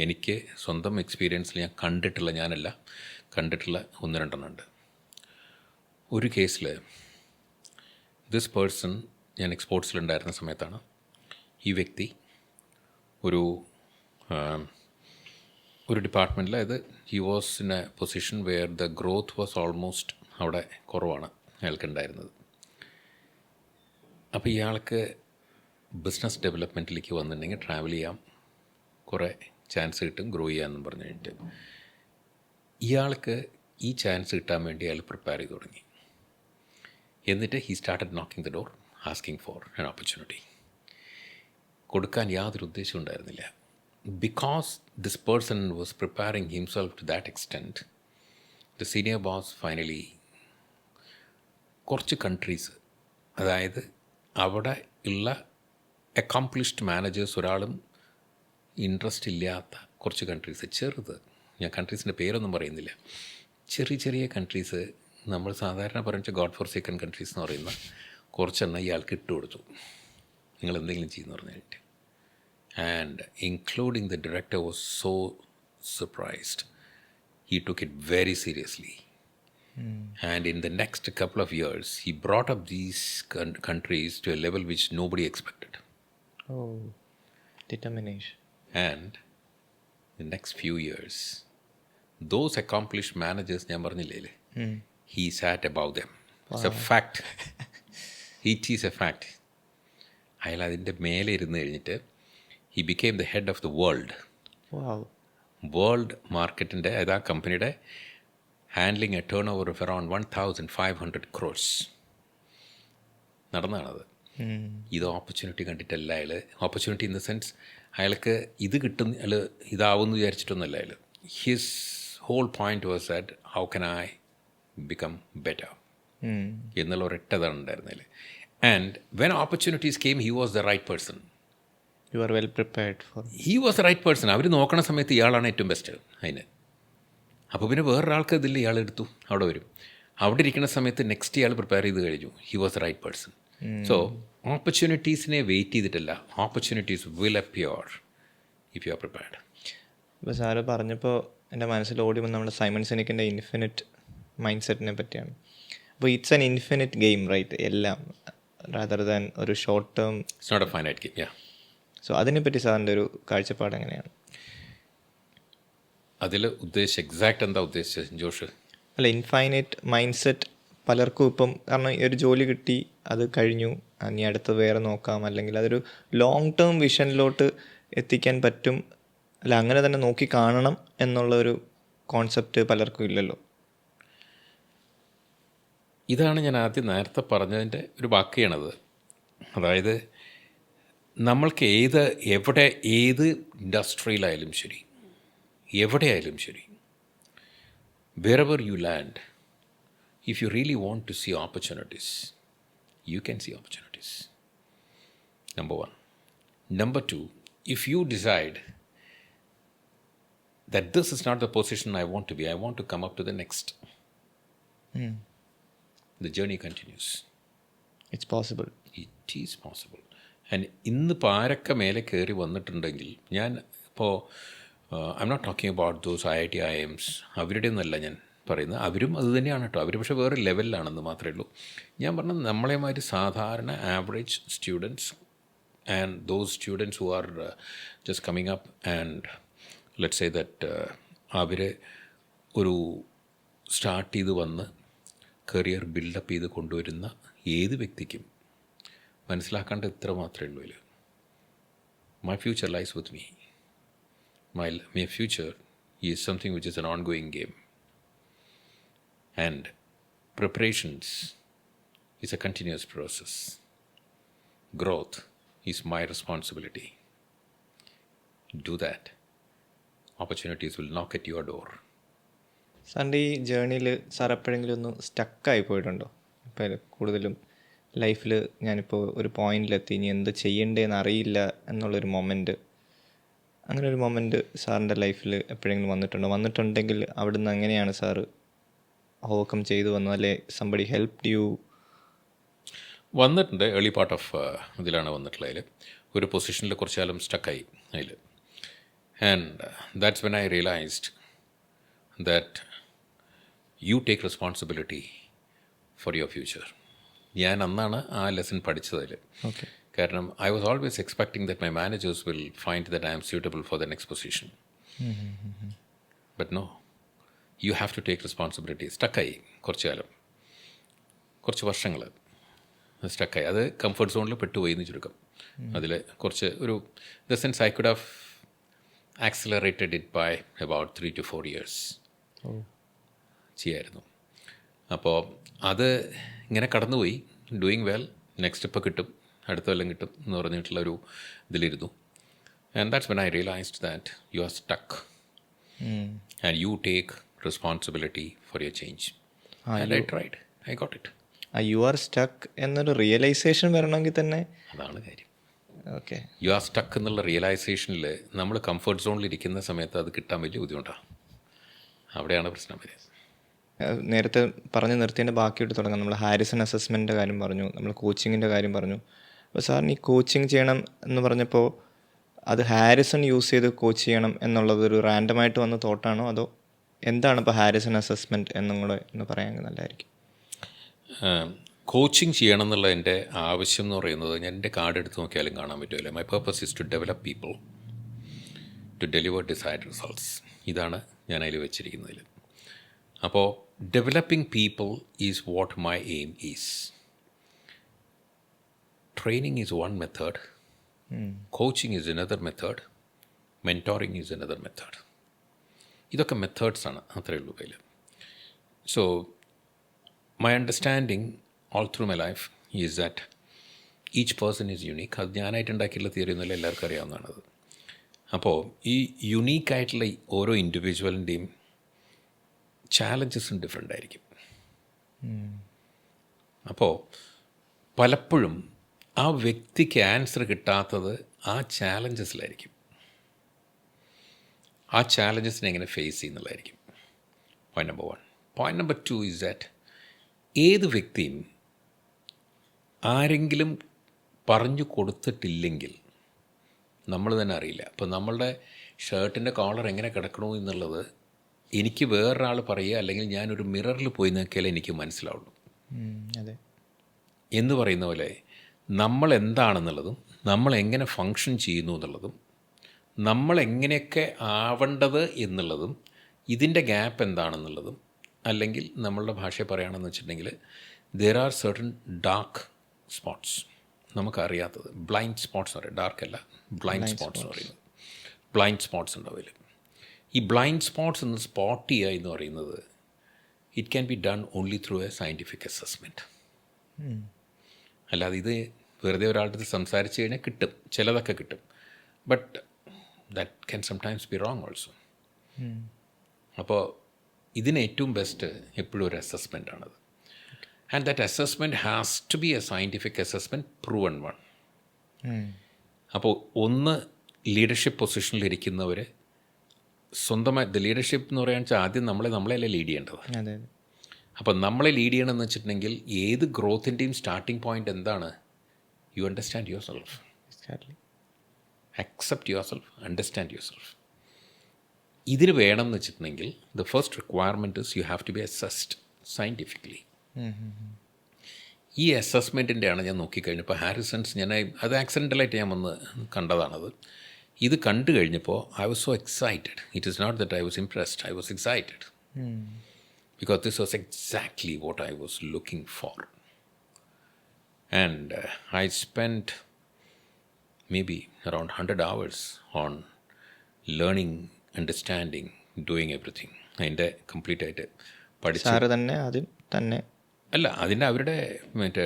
എനിക്ക് സ്വന്തം എക്സ്പീരിയൻസിൽ ഞാൻ കണ്ടിട്ടുള്ള 1-2 ഉണ്ട്. ഒരു കേസിൽ ദിസ് പേഴ്സൺ, ഞാൻ എക്സ്പോർട്സിലുണ്ടായിരുന്ന സമയത്താണ്, ഈ വ്യക്തി ഒരു ഡിപ്പാർട്ട്മെൻറ്റിൽ, അതായത് he was in a position where the growth was almost അവിടെ കുറവാണ് അയാൾക്കുണ്ടായിരുന്നത്. അപ്പോൾ ഇയാൾക്ക് ബിസിനസ് ഡെവലപ്മെൻറ്റിലേക്ക് വന്നിട്ടുണ്ടെങ്കിൽ ട്രാവൽ ചെയ്യാം, കുറേ ചാൻസ് കിട്ടും, ഗ്രോ ചെയ്യാമെന്നും പറഞ്ഞു കഴിഞ്ഞിട്ട് ഇയാൾക്ക് ഈ ചാൻസ് കിട്ടാൻ വേണ്ടി അയാൾ പ്രിപ്പയർ ചെയ്ത് തുടങ്ങി. എന്നിട്ട് he started knocking the door asking for an opportunity. കൊടുക്കാൻ യാതൊരു ഉദ്ദേശവും ഉണ്ടായിരുന്നില്ല. Because this person was preparing himself to that extent, the senior boss finally കുറച്ച് കൺട്രീസ്, അതായത് അവിടെ ഉള്ള അക്കംപ്ലിഷ്ഡ് മാനേജേഴ്സ് ഒരാളും ഇൻട്രസ്റ്റ് ഇല്ലാത്ത കുറച്ച് കൺട്രീസ്, ചെറുത്, ഞാൻ കൺട്രീസിൻ്റെ പേരൊന്നും പറയുന്നില്ല, ചെറിയ ചെറിയ കൺട്രീസ്, നമ്മൾ സാധാരണ പറഞ്ഞ ഗോഡ് ഫോർ സെക്കൻഡ് കൺട്രീസ് എന്ന് പറയുന്ന കുറച്ചെണ്ണം ഇയാൾക്ക് ഇട്ട് കൊടുത്തു, നിങ്ങൾ എന്തെങ്കിലും ചെയ്യുന്നു പറഞ്ഞു കഴിഞ്ഞിട്ട്. And including the director was so surprised. He took it very seriously. And in the next couple of years, he brought up these countries to a level which nobody expected. Oh, determination. And the next few years, those accomplished managers, he sat above them. Wow. It's a fact. It is a fact. അയാൾ അതിൻ്റെ മേലെ ഇരുന്ന് കഴിഞ്ഞിട്ട് he became the head of the world. Wow. World മാർക്കറ്റിൻ്റെ, അതാ കമ്പനിയുടെ handling A turn over of around 1,500 crores നടന്നതാണത്. ഇത് opportunity കണ്ടിട്ടല്ല അയാൾ, ഓപ്പർച്യൂണിറ്റി ഇൻ ദ സെൻസ് അയാൾക്ക് ഇത് കിട്ടുന്ന അയാൾ ഇതാവുമെന്ന് വിചാരിച്ചിട്ടൊന്നുമല്ല അയാൾ. His whole point was that how can I become better എന്നുള്ള ഒരൊറ്റതാണ് ഉണ്ടായിരുന്നതിൽ. And when opportunities came he was the right person. You are well prepared for. He was the right person. അവർ നോക്കണ സമയത്ത് ഇയാളാണ് ഏറ്റവും ബെസ്റ്റ് അതിന്. അപ്പോൾ പിന്നെ വേറൊരാൾക്ക് ഇതില്ല, ഇയാൾ എടുത്തു അവിടെ വരും. അവിടെ ഇരിക്കുന്ന സമയത്ത് നെക്സ്റ്റ് ഇയാൾ പ്രിപ്പയർ ചെയ്ത് കഴിഞ്ഞു. He was the right person. So ഓപ്പർച്യൂണിറ്റീസിനെ വെയിറ്റ് ചെയ്തിട്ടില്ല, opportunities will appear if you are prepared. ഇപ്പോൾ സാറ് പറഞ്ഞപ്പോൾ എൻ്റെ മനസ്സിൽ ഓടി വന്ന നമ്മുടെ സൈമൺ സിനിക്കിൻ്റെ ഇൻഫിനിറ്റ് മൈൻഡ് സെറ്റിനെ പറ്റിയാണ്. അപ്പോൾ it's an infinite game right, എല്ലാം, റാദർ ദാൻ ഒരു short term. It's not a finite game. Yeah. So അതിനെപ്പറ്റി സാറിൻ്റെ ഒരു കാഴ്ചപ്പാട് എങ്ങനെയാണ്? അതിൽ ഉദ്ദേശിച്ച എക്സാക്റ്റ് എന്താ ഉദ്ദേശിച്ചത് ജോഷ്? അല്ല, ഇൻഫൈനൈറ്റ് മൈൻഡ് സെറ്റ് പലർക്കും ഇപ്പം, കാരണം ഒരു ജോലി കിട്ടി, അത് കഴിഞ്ഞു, ഇനി അടുത്ത് വേറെ നോക്കാം, അല്ലെങ്കിൽ അതൊരു ലോങ് ടേം വിഷനിലോട്ട് എത്തിക്കാൻ പറ്റും, അല്ല അങ്ങനെ തന്നെ നോക്കി കാണണം എന്നുള്ളൊരു കോൺസെപ്റ്റ് പലർക്കും ഇല്ലല്ലോ. ഇതാണ് ഞാൻ ആദ്യം നേരത്തെ പറഞ്ഞതിൻ്റെ ഒരു ബാക്കിയാണത്. അതായത് നമ്മൾക്ക് എവിടെ ഏത് ഇൻഡസ്ട്രിയിലായാലും ശരി, എവിടെയായാലും ശരി, wherever you land, if you really want to see opportunities, you can see opportunities. Number one. Number two, if you decide that this is not the position I want to be, I want to come up to the next, the journey continues. It's possible. It is possible. And ഇന്നിപ്പോൾ ആരൊക്കെ മേലെ കയറി വന്നിട്ടുണ്ടെങ്കിൽ, ഞാൻ ഇപ്പോൾ I M not talking about those IIT IIMs, അവരുടെ ഒന്നല്ല ഞാൻ പറയുന്നത്, അവരും അത് തന്നെയാണ് കേട്ടോ, അവർ പക്ഷേ വേറെ ലെവലിലാണെന്ന് മാത്രമേ ഉള്ളൂ. ഞാൻ പറഞ്ഞത് നമ്മളെമാതിരി സാധാരണ average students and those students who are just coming up and let's say that അവർ ഒരു സ്റ്റാർട്ട് ചെയ്ത് വന്ന് കരിയർ ബിൽഡപ്പ് ചെയ്ത് കൊണ്ടുവരുന്ന ഏത് വ്യക്തിക്കും മനസ്സിലാക്കേണ്ട ഇത്ര മാത്രമേ ഉള്ളൂ. ഇതിൽ my future lies with me. My future is something which is an ongoing game and preparations is a continuous process. Growth is my responsibility. Do that, opportunities will knock at your door. സാറിൻ്റെ ഈ ജേർണിയിൽ sir എപ്പോഴെങ്കിലും ഒന്ന് സ്റ്റക്കായി പോയിട്ടുണ്ടോ? ഇപ്പോൾ കൂടുതലും ലൈഫിൽ ഞാനിപ്പോൾ ഒരു പോയിന്റിലെത്തി, ഇനി എന്ത് ചെയ്യണ്ടേന്ന് അറിയില്ല എന്നുള്ളൊരു മൊമെൻറ്റ്, അങ്ങനെ ഒരു മൊമെൻറ്റ് സാറിൻ്റെ ലൈഫിൽ എപ്പോഴെങ്കിലും വന്നിട്ടുണ്ടോ? വന്നിട്ടുണ്ടെങ്കിൽ അവിടുന്ന് എങ്ങനെയാണ് സാറ് ഓവർകം ചെയ്തു വന്നത്, അല്ലെ സംബഡി ഹെൽപ്ഡ് യു? വന്നിട്ടുണ്ട്. ഏർലി പാർട്ട് ഓഫ് ഇതിലാണ് വന്നിട്ടുള്ളത്. അതിൽ ഒരു പൊസിഷനിൽ കുറച്ച് കാലം സ്റ്റക്കായി അതിൽ. And that's when I realised that you take responsibility for your future. ഞാൻ അന്നാണ് ആ ലെസൺ പഠിച്ചതിൽ. ഓക്കെ. കാരണം I was always expecting that my managers will find that I am suitable for the next position. But no, you have to take responsibility. സ്റ്റക്കായി കുറച്ച് കാലം, കുറച്ച് വർഷങ്ങൾ സ്റ്റക്കായി. അത് കംഫർട്ട് സോണിൽ പെട്ടുപോയി എന്ന് ചുരുക്കം. അതിൽ കുറച്ച് ഒരു the sense I could have accelerated it by about 3 to 4 years ചെയ്യായിരുന്നു. അപ്പോൾ അത് ഇങ്ങനെ കടന്നുപോയി, ഡൂയിങ് വെൽ, നെക്സ്റ്റ് ഇപ്പോൾ കിട്ടും, അടുത്ത കൊല്ലം കിട്ടും എന്ന് പറഞ്ഞിട്ടുള്ളൊരു ഇതിലിരുന്നു. And that's when I realised that you are stuck and you take responsibility for your change. And I tried, I got it. You are stuck എന്നൊരു റിയലൈസേഷൻ വരണമെങ്കിൽ തന്നെ അതാണ് കാര്യം. ഓക്കെ, യു ആർ സ്റ്റക്ക് എന്നുള്ള റിയലൈസേഷനിൽ നമ്മൾ കംഫർട്ട് സോണിൽ ഇരിക്കുന്ന സമയത്ത് അത് കിട്ടാൻ വലിയ ബുദ്ധിമുട്ടാണ്. അവിടെയാണ് പ്രശ്നം വരിക. നേരത്തെ പറഞ്ഞു നിർത്തിയതിൻ്റെ ബാക്കിയിട്ട് തുടങ്ങാം. നമ്മൾ ഹാരിസൺ അസസ്മെൻറ്റിൻ്റെ കാര്യം പറഞ്ഞു, നമ്മൾ കോച്ചിങ്ങിൻ്റെ കാര്യം പറഞ്ഞു. അപ്പോൾ സാറിന് ഈ കോച്ചിങ് ചെയ്യണം എന്ന് പറഞ്ഞപ്പോൾ അത് ഹാരിസൺ യൂസ് ചെയ്ത് കോച്ച് ചെയ്യണം എന്നുള്ളത് ഒരു റാൻഡമായിട്ട് വന്ന തോട്ടാണോ, അതോ എന്താണ് ഇപ്പോൾ ഹാരിസൺ അസസ്മെൻറ്റ് എന്നും കൂടെ എന്ന് പറയാൻ നല്ലതായിരിക്കും? കോച്ചിങ് ചെയ്യണം എന്നുള്ള എൻ്റെ ആവശ്യം എന്ന് പറയുന്നത്, ഞാൻ എൻ്റെ കാർഡ് എടുത്ത് നോക്കിയാലും കാണാൻ പറ്റുമല്ലോ. My purpose is to develop people to deliver desired results. ഇതാണ് ഞാൻ അതിൽ വെച്ചിരിക്കുന്നതിൽ. അപ്പോൾ developing people is what my aim is. Training is one method, coaching is another method, mentoring is another method. ഇതൊക്കെ മെത്തേഡ്സാണ്, അത്രയേ ഉള്ളൂ കയ്യിൽ. So my understanding all through my life is that each person is unique. അത് ഞാനായിട്ട് ഉണ്ടാക്കിയിട്ടുള്ള theory ഒന്നുമല്ല, എല്ലാവർക്കും അറിയാവുന്നതാണത്. അപ്പോൾ ഈ യുണീക്കായിട്ടുള്ള ഓരോ ഇൻഡിവിജ്വലിൻ്റെയും ചാലഞ്ചസും ഡിഫറെൻ്റ് ആയിരിക്കും. അപ്പോൾ പലപ്പോഴും ആ വ്യക്തിക്ക് ആൻസർ കിട്ടാത്തത് ആ ചാലഞ്ചസിലായിരിക്കും. ആ ചാലഞ്ചസിനെ എങ്ങനെ ഫേസ് ചെയ്യുന്നുള്ളതായിരിക്കും point number 1. Point number 2 is that ഏത് വ്യക്തിയും ആരെങ്കിലും പറഞ്ഞു കൊടുത്തിട്ടില്ലെങ്കിൽ നമ്മൾ തന്നെ അറിയില്ല. അപ്പോൾ നമ്മളുടെ ഷർട്ടിൻ്റെ കോളർ എങ്ങനെ കിടക്കണോ എന്നുള്ളത് എനിക്ക് വേറൊരാൾ പറയുക, അല്ലെങ്കിൽ ഞാനൊരു മിററിൽ പോയി നോക്കിയാലേ എനിക്ക് മനസ്സിലാവുള്ളൂ. അതെ, എന്ന് പറയുന്ന പോലെ നമ്മൾ എന്താണെന്നുള്ളതും നമ്മൾ എങ്ങനെ ഫങ്ഷൻ ചെയ്യുന്നു എന്നുള്ളതും നമ്മൾ എങ്ങനെയൊക്കെ ആവേണ്ടത് എന്നുള്ളതും ഇതിൻ്റെ ഗ്യാപ്പ് എന്താണെന്നുള്ളതും, അല്ലെങ്കിൽ നമ്മളുടെ ഭാഷയെ പറയുകയാണെന്ന് വെച്ചിട്ടുണ്ടെങ്കിൽ there are certain dark spots നമുക്കറിയാത്തത്. ബ്ലൈൻഡ് സ്പോട്ട്സ് എന്ന് പറയും, ഡാർക്ക് അല്ല, ബ്ലൈൻഡ് സ്പോട്ട്സ് എന്ന് പറയുന്നത്. ബ്ലൈൻഡ് സ്പോട്ട്സ് ഉണ്ടാവില്ല. ഈ ബ്ലൈൻഡ് സ്പോട്ട്സ് എന്ന് സ്പോട്ട് ചെയ്യുക എന്ന് പറയുന്നത് it can be done only through A scientific assessment. അല്ലാതെ ഇത് വെറുതെ ഒരാളുടെ അടുത്ത് സംസാരിച്ച് കഴിഞ്ഞാൽ കിട്ടും, ചിലതൊക്കെ കിട്ടും, but that can sometimes be wrong also. അപ്പോൾ ഇതിന് ഏറ്റവും ബെസ്റ്റ് എപ്പോഴും ഒരു അസസ്മെൻ്റാണത്. And that assessment has to be a scientific assessment, proven one. അപ്പോൾ ഒന്ന് ലീഡർഷിപ്പ് പൊസിഷനിലിരിക്കുന്നവർ സ്വന്തമായി ലീഡർഷിപ്പ് എന്ന് പറയാന്ന് വെച്ചാൽ ആദ്യം നമ്മളെയല്ലേ ലീഡ് ചെയ്യേണ്ടത്. അപ്പോൾ നമ്മളെ ലീഡ് ചെയ്യണമെന്ന് വെച്ചിട്ടുണ്ടെങ്കിൽ ഏത് ഗ്രോത്തിൻ്റെയും സ്റ്റാർട്ടിംഗ് പോയിൻ്റ് എന്താണ്? You understand yourself, accept yourself, understand yourself. ഇതിന് വേണം എന്ന് വെച്ചിട്ടുണ്ടെങ്കിൽ the first requirement is you have to be assessed scientifically. ഈ അസസ്മെൻറ്റിൻ്റെയാണ് ഞാൻ നോക്കിക്കഴിഞ്ഞപ്പോൾ ഹാരിസൺസ്, ഞാൻ അത് ആക്സിഡൻ്റലായിട്ട് ഞാൻ വന്ന് കണ്ടതാണത്. ഇത് കണ്ടു കഴിഞ്ഞപ്പോൾ I was so excited. It is not that I was impressed, I was excited because this was exactly what I was looking for. And I spent maybe around 100 hours on learning, understanding, doing everything. അതിൻ്റെ complete ആയിട്ട് പഠിച്ചു. തന്നെ ആദ്യം തന്നെ അല്ല, അതിൻ്റെ അവരുടെ മറ്റേ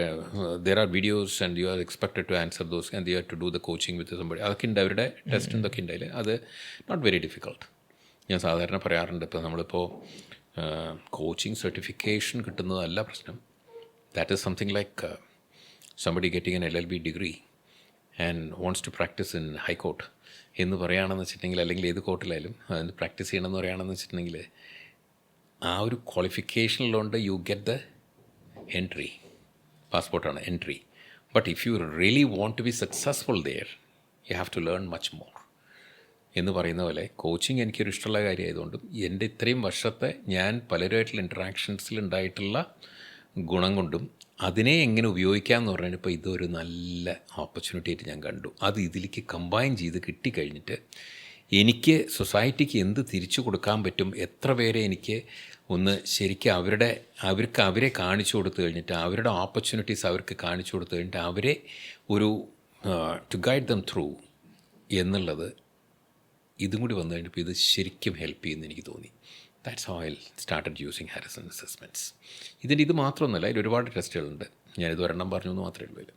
there are videos and you are expected to answer those and you have to do the coaching with somebody. അതൊക്കെ ഉണ്ട്, അവരുടെ ടെസ്റ്റ് എന്തൊക്കെ ഉണ്ട് അതിൽ. അത് നോട്ട് വെരി ഡിഫിക്കൾട്ട്. ഞാൻ സാധാരണ പറയാറുണ്ട്, ഇപ്പോൾ നമ്മളിപ്പോൾ കോച്ചിങ് സർട്ടിഫിക്കേഷൻ കിട്ടുന്നതല്ല പ്രശ്നം. That is something like somebody getting an LLB degree and wants to practice in high court എന്ന് പറയുകയാണെന്ന് വെച്ചിട്ടുണ്ടെങ്കിൽ, അല്ലെങ്കിൽ ഏത് കോർട്ടിലായാലും അതിന് പ്രാക്ടീസ് ചെയ്യണമെന്ന് പറയുകയാണെന്ന് വെച്ചിട്ടുണ്ടെങ്കിൽ ആ ഒരു ക്വാളിഫിക്കേഷനിലുണ്ട് യു ഗെറ്റ് ദ എൻട്രി, പാസ്പോർട്ടാണ് entry. But if you really want to be successful there you have to learn much more എന്ന് പറയുന്ന പോലെ കോച്ചിങ് എനിക്കൊരു ഇഷ്ടമുള്ള കാര്യമായതുകൊണ്ടും എൻ്റെ ഇത്രയും വർഷത്തെ ഞാൻ പലരുമായിട്ടുള്ള ഇൻട്രാക്ഷൻസിലുണ്ടായിട്ടുള്ള ഗുണം കൊണ്ടും അതിനെ എങ്ങനെ ഉപയോഗിക്കാമെന്ന് പറഞ്ഞപ്പോൾ ഇതൊരു നല്ല ഓപ്പർച്യൂണിറ്റി ആയിട്ട് ഞാൻ കണ്ടു. അത് ഇതിലേക്ക് കമ്പൈൻ ചെയ്ത് കിട്ടിക്കഴിഞ്ഞിട്ട് എനിക്ക് സൊസൈറ്റിക്ക് എന്ത് തിരിച്ചു കൊടുക്കാൻ പറ്റും, എത്ര പേരെ എനിക്ക് ഒന്ന് ശരിക്കും അവരെ കാണിച്ചു കൊടുത്തു കഴിഞ്ഞിട്ട്, അവരുടെ ഓപ്പർച്യൂണിറ്റീസ് അവർക്ക് കാണിച്ചു കൊടുത്തു കഴിഞ്ഞിട്ട് അവരെ ഒരു ടു ഗൈഡ് ദം ത്രൂ എന്നുള്ളത് ഇതും കൂടി വന്നു കഴിഞ്ഞപ്പോൾ ഇത് ശരിക്കും ഹെൽപ്പ് ചെയ്യുമെന്ന് എനിക്ക് തോന്നി. That's how I started using Harrison assessments. ഇത് മാത്രമൊന്നുമല്ല, ഇതിൽ ഒരുപാട് ടെസ്റ്റുകളുണ്ട്. ഞാനിത് ഒരെണ്ണം പറഞ്ഞു എന്ന് മാത്രമേ ഉള്ളൂ.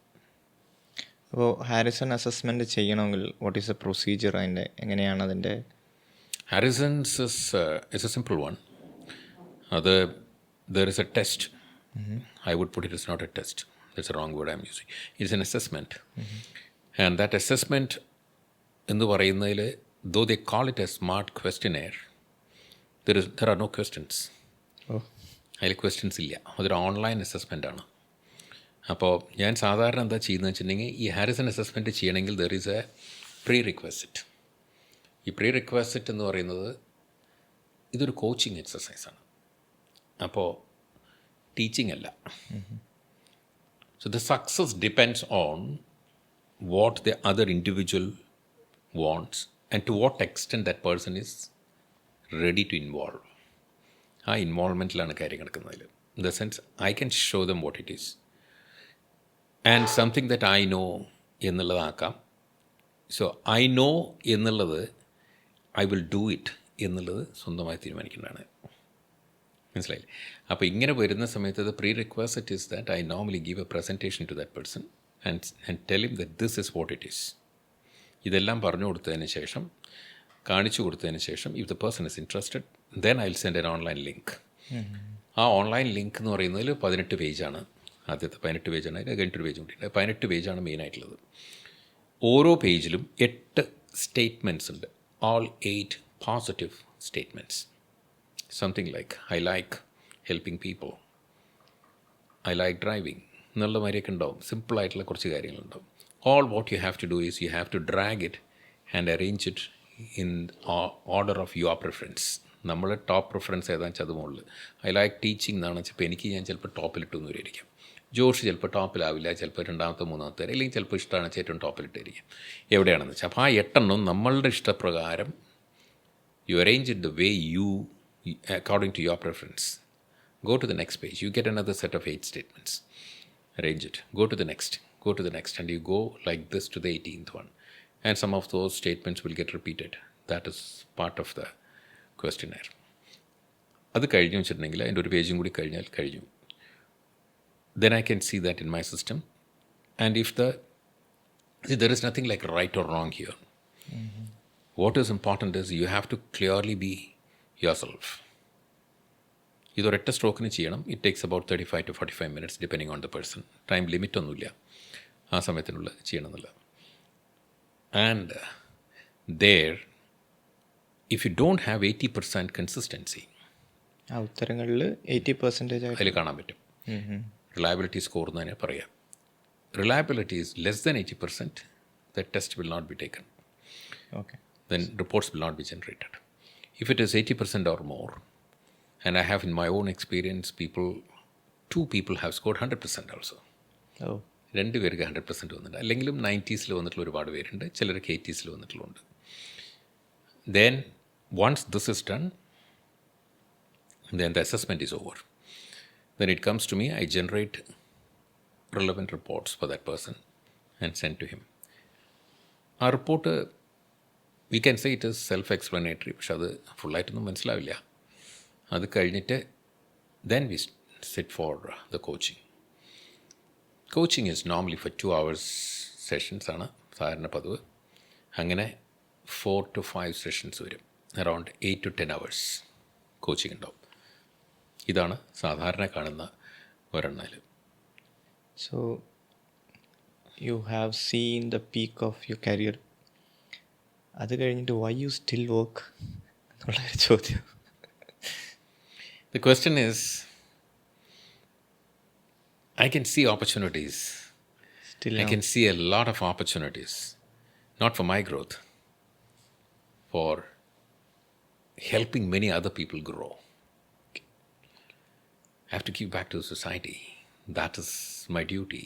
അപ്പോൾ ഹാരിസൺ അസസ്മെൻറ്റ് ചെയ്യണമെങ്കിൽ വാട്ട് ഈസ് എ പ്രൊസീജിയർ, അതിൻ്റെ എങ്ങനെയാണ് അതിൻ്റെ? Harrisons is a simple one. അത് there is a test. I would put it as not a test. That's the wrong word I'm using. It's an assessment. And that assessment, എന്ന് പറയുന്നതിൽ, though they call it a smart questionnaire, there are no questions. അതിൽ questions ഇല്ല. അതൊരു online assessment ആണ്. അപ്പോൾ ഞാൻ സാധാരണ എന്താ ചെയ്യുന്നത് വെച്ചിട്ടുണ്ടെങ്കിൽ, ഈ ഹാരിസൺ അസസ്മെൻറ്റ് ചെയ്യണമെങ്കിൽ there is a prerequisite. ഈ പ്രീ റിക്വസിറ്റ് എന്ന് പറയുന്നത് ഇതൊരു കോച്ചിങ് എക്സസൈസാണ്. അപ്പോൾ ടീച്ചിങ് അല്ല. So the success depends on what the other individual wants and to what extent that person is ready to involve. ആ ഇൻവോൾവ്മെൻറ്റിലാണ് കാര്യം കിടക്കുന്നതിൽ. In the sense I can show them what it is and something that I know എന്നുള്ളതാക്കാം. So I know എന്നുള്ളത് I will do it എന്നുള്ളത് സ്വന്തമായി തീരുമാനിക്കേണ്ടതാണ്. മനസ്സിലായില്ലേ? അപ്പോൾ ഇങ്ങനെ വരുന്ന സമയത്ത് the prerequisite is that I normally give a presentation to that person and tell him that this is what it is. ഇതെല്ലാം പറഞ്ഞു കൊടുത്തതിന് ശേഷം, കാണിച്ചു കൊടുത്തതിന് ശേഷം, if the person is interested then I will send an online link. ആ online link എന്ന് പറയുന്നതിൽ 18 പേജാണ്. ആദ്യത്തെ 18 പേജാണ്. അതിൽ കഴിഞ്ഞിട്ടൊരു പേജ് കൂടിയുണ്ട്. 18 പേജാണ് മെയിനായിട്ടുള്ളത്. ഓരോ പേജിലും 8 സ്റ്റേറ്റ്മെൻറ്റ്സ് ഉണ്ട്. All 8 positive statements. Something like I like helping people, I like driving എന്നുള്ള മാതിരിയൊക്കെ ഉണ്ടാവും. സിമ്പിളായിട്ടുള്ള കുറച്ച് കാര്യങ്ങളുണ്ടാവും. All what you have to do is you have to drag it and arrange it in order of your preference. നമ്മൾ top preference ഏതാണെന്ന് വെച്ചാൽ അത് മുകളിൽ. ഐ ലൈക്ക് ടീച്ചിങ് എന്നാണെന്ന് വെച്ചപ്പോൾ എനിക്ക് ഞാൻ ചിലപ്പോൾ ടോപ്പിലിട്ടെന്ന് വരിയിരിക്കും. ജോഷ് ചിലപ്പോൾ ടോപ്പിലാവില്ല, ചിലപ്പോൾ രണ്ടാമത്തെ മൂന്നാമത്തെ അല്ലെങ്കിൽ ചിലപ്പോൾ ഇഷ്ടമാണ് വെച്ചാൽ ഏറ്റവും ടോപ്പിലിട്ടിരിക്കും. എവിടെയാണെന്ന് വെച്ചാൽ അപ്പോൾ ആ 8 നമ്മളുടെ ഇഷ്ടപ്രകാരം you arrange it the way you according to your preference. Go to the next page. You get another set of 8 statements. Arrange it. Go to the next. Go to the next. And you go like this to the 18th one. And some of those statements will get repeated. That is part of the questionnaire. അത് കഴിഞ്ഞു വെച്ചിട്ടുണ്ടെങ്കിൽ അതിൻ്റെ ഒരു പേജും കൂടി കഴിഞ്ഞാൽ കഴിഞ്ഞു. Then I can see that in my system. And if there is nothing like right or wrong here. What is important is you have to clearly be yourself. ഇതൊരൊറ്റ സ്ട്രോക്കിന് ചെയ്യണം. It takes about 35 to 45 minutes depending on the person. Time limit ഒന്നുമില്ല, ആ സമയത്തിനുള്ള ചെയ്യണമെന്നില്ല. And there, if you don't have 80% consistency, ആ ഉത്തരങ്ങളിൽ 80% അതിൽ കാണാൻ പറ്റും. Reliability score എന്ന് തന്നെ പറയാം. Reliability is less than 80%, the test will not be taken. Okay. Then reports will not be generated. If it is 80% or more, and I have in my own experience, 2 people have scored 100% also. Oh. 2 പേർക്ക് 100% വന്നിട്ടുണ്ട്. അല്ലെങ്കിലും 90s വന്നിട്ടുള്ള ഒരുപാട് പേരുണ്ട്, ചിലർക്ക് 80s വന്നിട്ടുള്ളുണ്ട്. Then once this is done, then the assessment is over. Then it comes to me, I generate relevant reports for that person and send to him. ആ report we can say it is self explanatory, പക്ഷെ അത് ഫുള്ളായിട്ടൊന്നും മനസ്സിലാവില്ല. അത് കഴിഞ്ഞിട്ട് then we sit for the coaching. Coaching is normally for 2 hours sessions ആണ് സാധാരണ പതിവ്. അങ്ങനെ 4 to 5 സെഷൻസ് വരും. അറൗണ്ട് 8 to 10 hours കോച്ചിങ് ഉണ്ടാവും. ഇതാണ് സാധാരണ കാണുന്ന ഒരെണ്ണയിൽ. So you have seen the peak of your career. അത് കഴിഞ്ഞിട്ട് വൈ യു സ്റ്റിൽ വർക്ക് എന്നുള്ളൊരു ചോദ്യം. The question is, I can see opportunities. Still I now. can see a lot of opportunities, not for my growth, for helping many other people grow. I have to give back to society. That is my duty.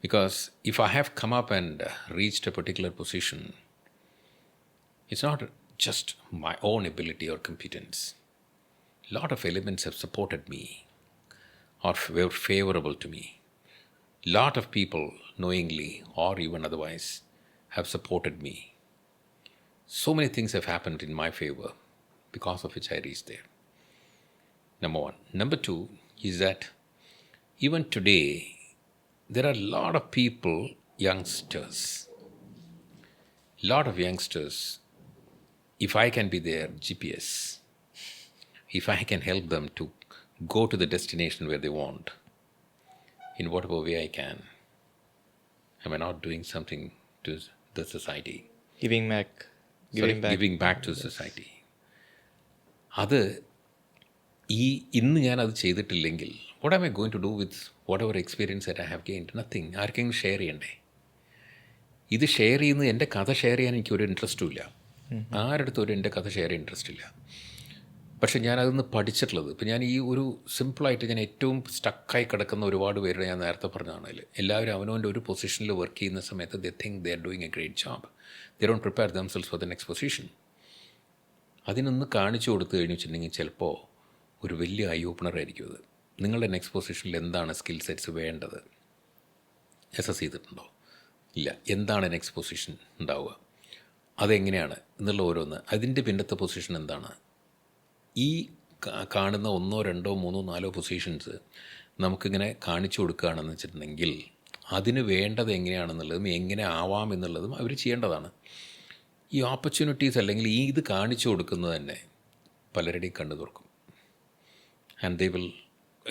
Because if I have come up and reached a particular position, it's not just my own ability or competence. A lot of elements have supported me or were favorable to me. A lot of people knowingly or even otherwise, have supported me. So many things have happened in my favor because of which I reached there. Number one. Number two is that even today, there are a lot of people, youngsters, if I can be their GPS, if I can help them to go to the destination where they want, in whatever way I can, am I not doing something to the society? Giving back. Giving back to society. അത് ഇന്ന് ഞാനത് ചെയ്തിട്ടില്ലെങ്കിൽ what am I going to do with whatever experience that I have gained? Nothing. ആർക്കെങ്കിലും share ചെയ്യണ്ടേ? ഇത് share ചെയ്യുന്നത് എൻ്റെ കഥ ഷെയർ ചെയ്യാൻ എനിക്കൊരു ഇൻട്രസ്റ്റും ഇല്ല. ആരടുത്തും എൻ്റെ കഥ ഷെയർ ചെയ്യാൻ ഇൻട്രസ്റ്റ് ഇല്ല. പക്ഷെ ഞാനതൊന്ന് പഠിച്ചിട്ടുള്ളത്, ഇപ്പം ഞാൻ ഈ ഒരു സിമ്പിളായിട്ട് ഞാൻ ഏറ്റവും സ്റ്റക്കായി കിടക്കുന്ന ഒരുപാട് പേരുടെ ഞാൻ നേരത്തെ പറഞ്ഞാണെങ്കിൽ എല്ലാവരും അവനവൻ്റെ ഒരു പൊസിഷനിൽ വർക്ക് ചെയ്യുന്ന സമയത്ത് they think they are doing A great job. They don't prepare themselves four the next position. അതിനൊന്ന് കാണിച്ചു കൊടുത്തു കഴിഞ്ഞു വെച്ചിട്ടുണ്ടെങ്കിൽ ചിലപ്പോൾ ഒരു വലിയ ഐ ഓപ്പണർ ആയിരിക്കും അത്. നിങ്ങളുടെ നെക്സ്റ്റ് പൊസിഷനിൽ എന്താണ് സ്കിൽ സെറ്റ്സ് വേണ്ടത്? അസസ് ചെയ്തിട്ടുണ്ടോ? ഇല്ല. എന്താണ് നെക്സ്റ്റ് പൊസിഷൻ ഉണ്ടാവുക? അതെങ്ങനെയാണ് എന്നുള്ള ഓരോന്ന്, അതിൻ്റെ പിന്നത്തെ പൊസിഷൻ എന്താണ്? ഈ കാണുന്ന 1, 2, 3, 4 പൊസിഷൻസ് നമുക്കിങ്ങനെ കാണിച്ചു കൊടുക്കുകയാണെന്ന് വെച്ചിട്ടുണ്ടെങ്കിൽ അതിന് വേണ്ടത് എങ്ങനെയാണെന്നുള്ളതും എങ്ങനെ ആവാം എന്നുള്ളതും അവർ ചെയ്യേണ്ടതാണ്. ഈ ഓപ്പർച്യൂണിറ്റീസ് അല്ലെങ്കിൽ ഈ ഇത് കാണിച്ചു കൊടുക്കുന്നത് തന്നെ പലരുടെയും കണ്ണു തുറക്കും. And they will,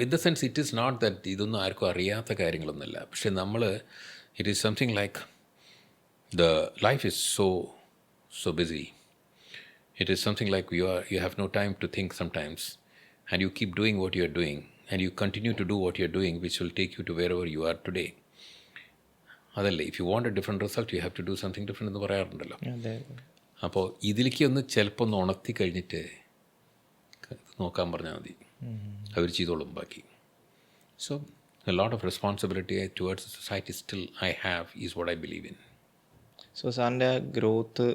in the sense it is not that ഇതൊന്നും ആർക്കും അറിയാത്ത കാര്യങ്ങളൊന്നുമല്ല. പക്ഷെ നമ്മൾ, it is something like the life is so busy. It is something like you have no time to think sometimes, and you keep doing what you are doing, and you continue to do what you are doing, which will take you to wherever you are today. അതല്ലേ, if you want a different result, you have to do something different എന്ന് പറയാറുണ്ടല്ലോ. അപ്പോൾ ഇതിലേക്ക് ഒന്ന് ചിലപ്പോൾ ഒന്ന് ഉണർത്തി കഴിഞ്ഞിട്ട് നോക്കാൻ പറഞ്ഞാൽ മതി, അവർ ചെയ്തോളും ബാക്കി. So a lot of responsibility towards the society still I have is what I believe in. So സാറിൻ്റെ ഗ്രോത്ത്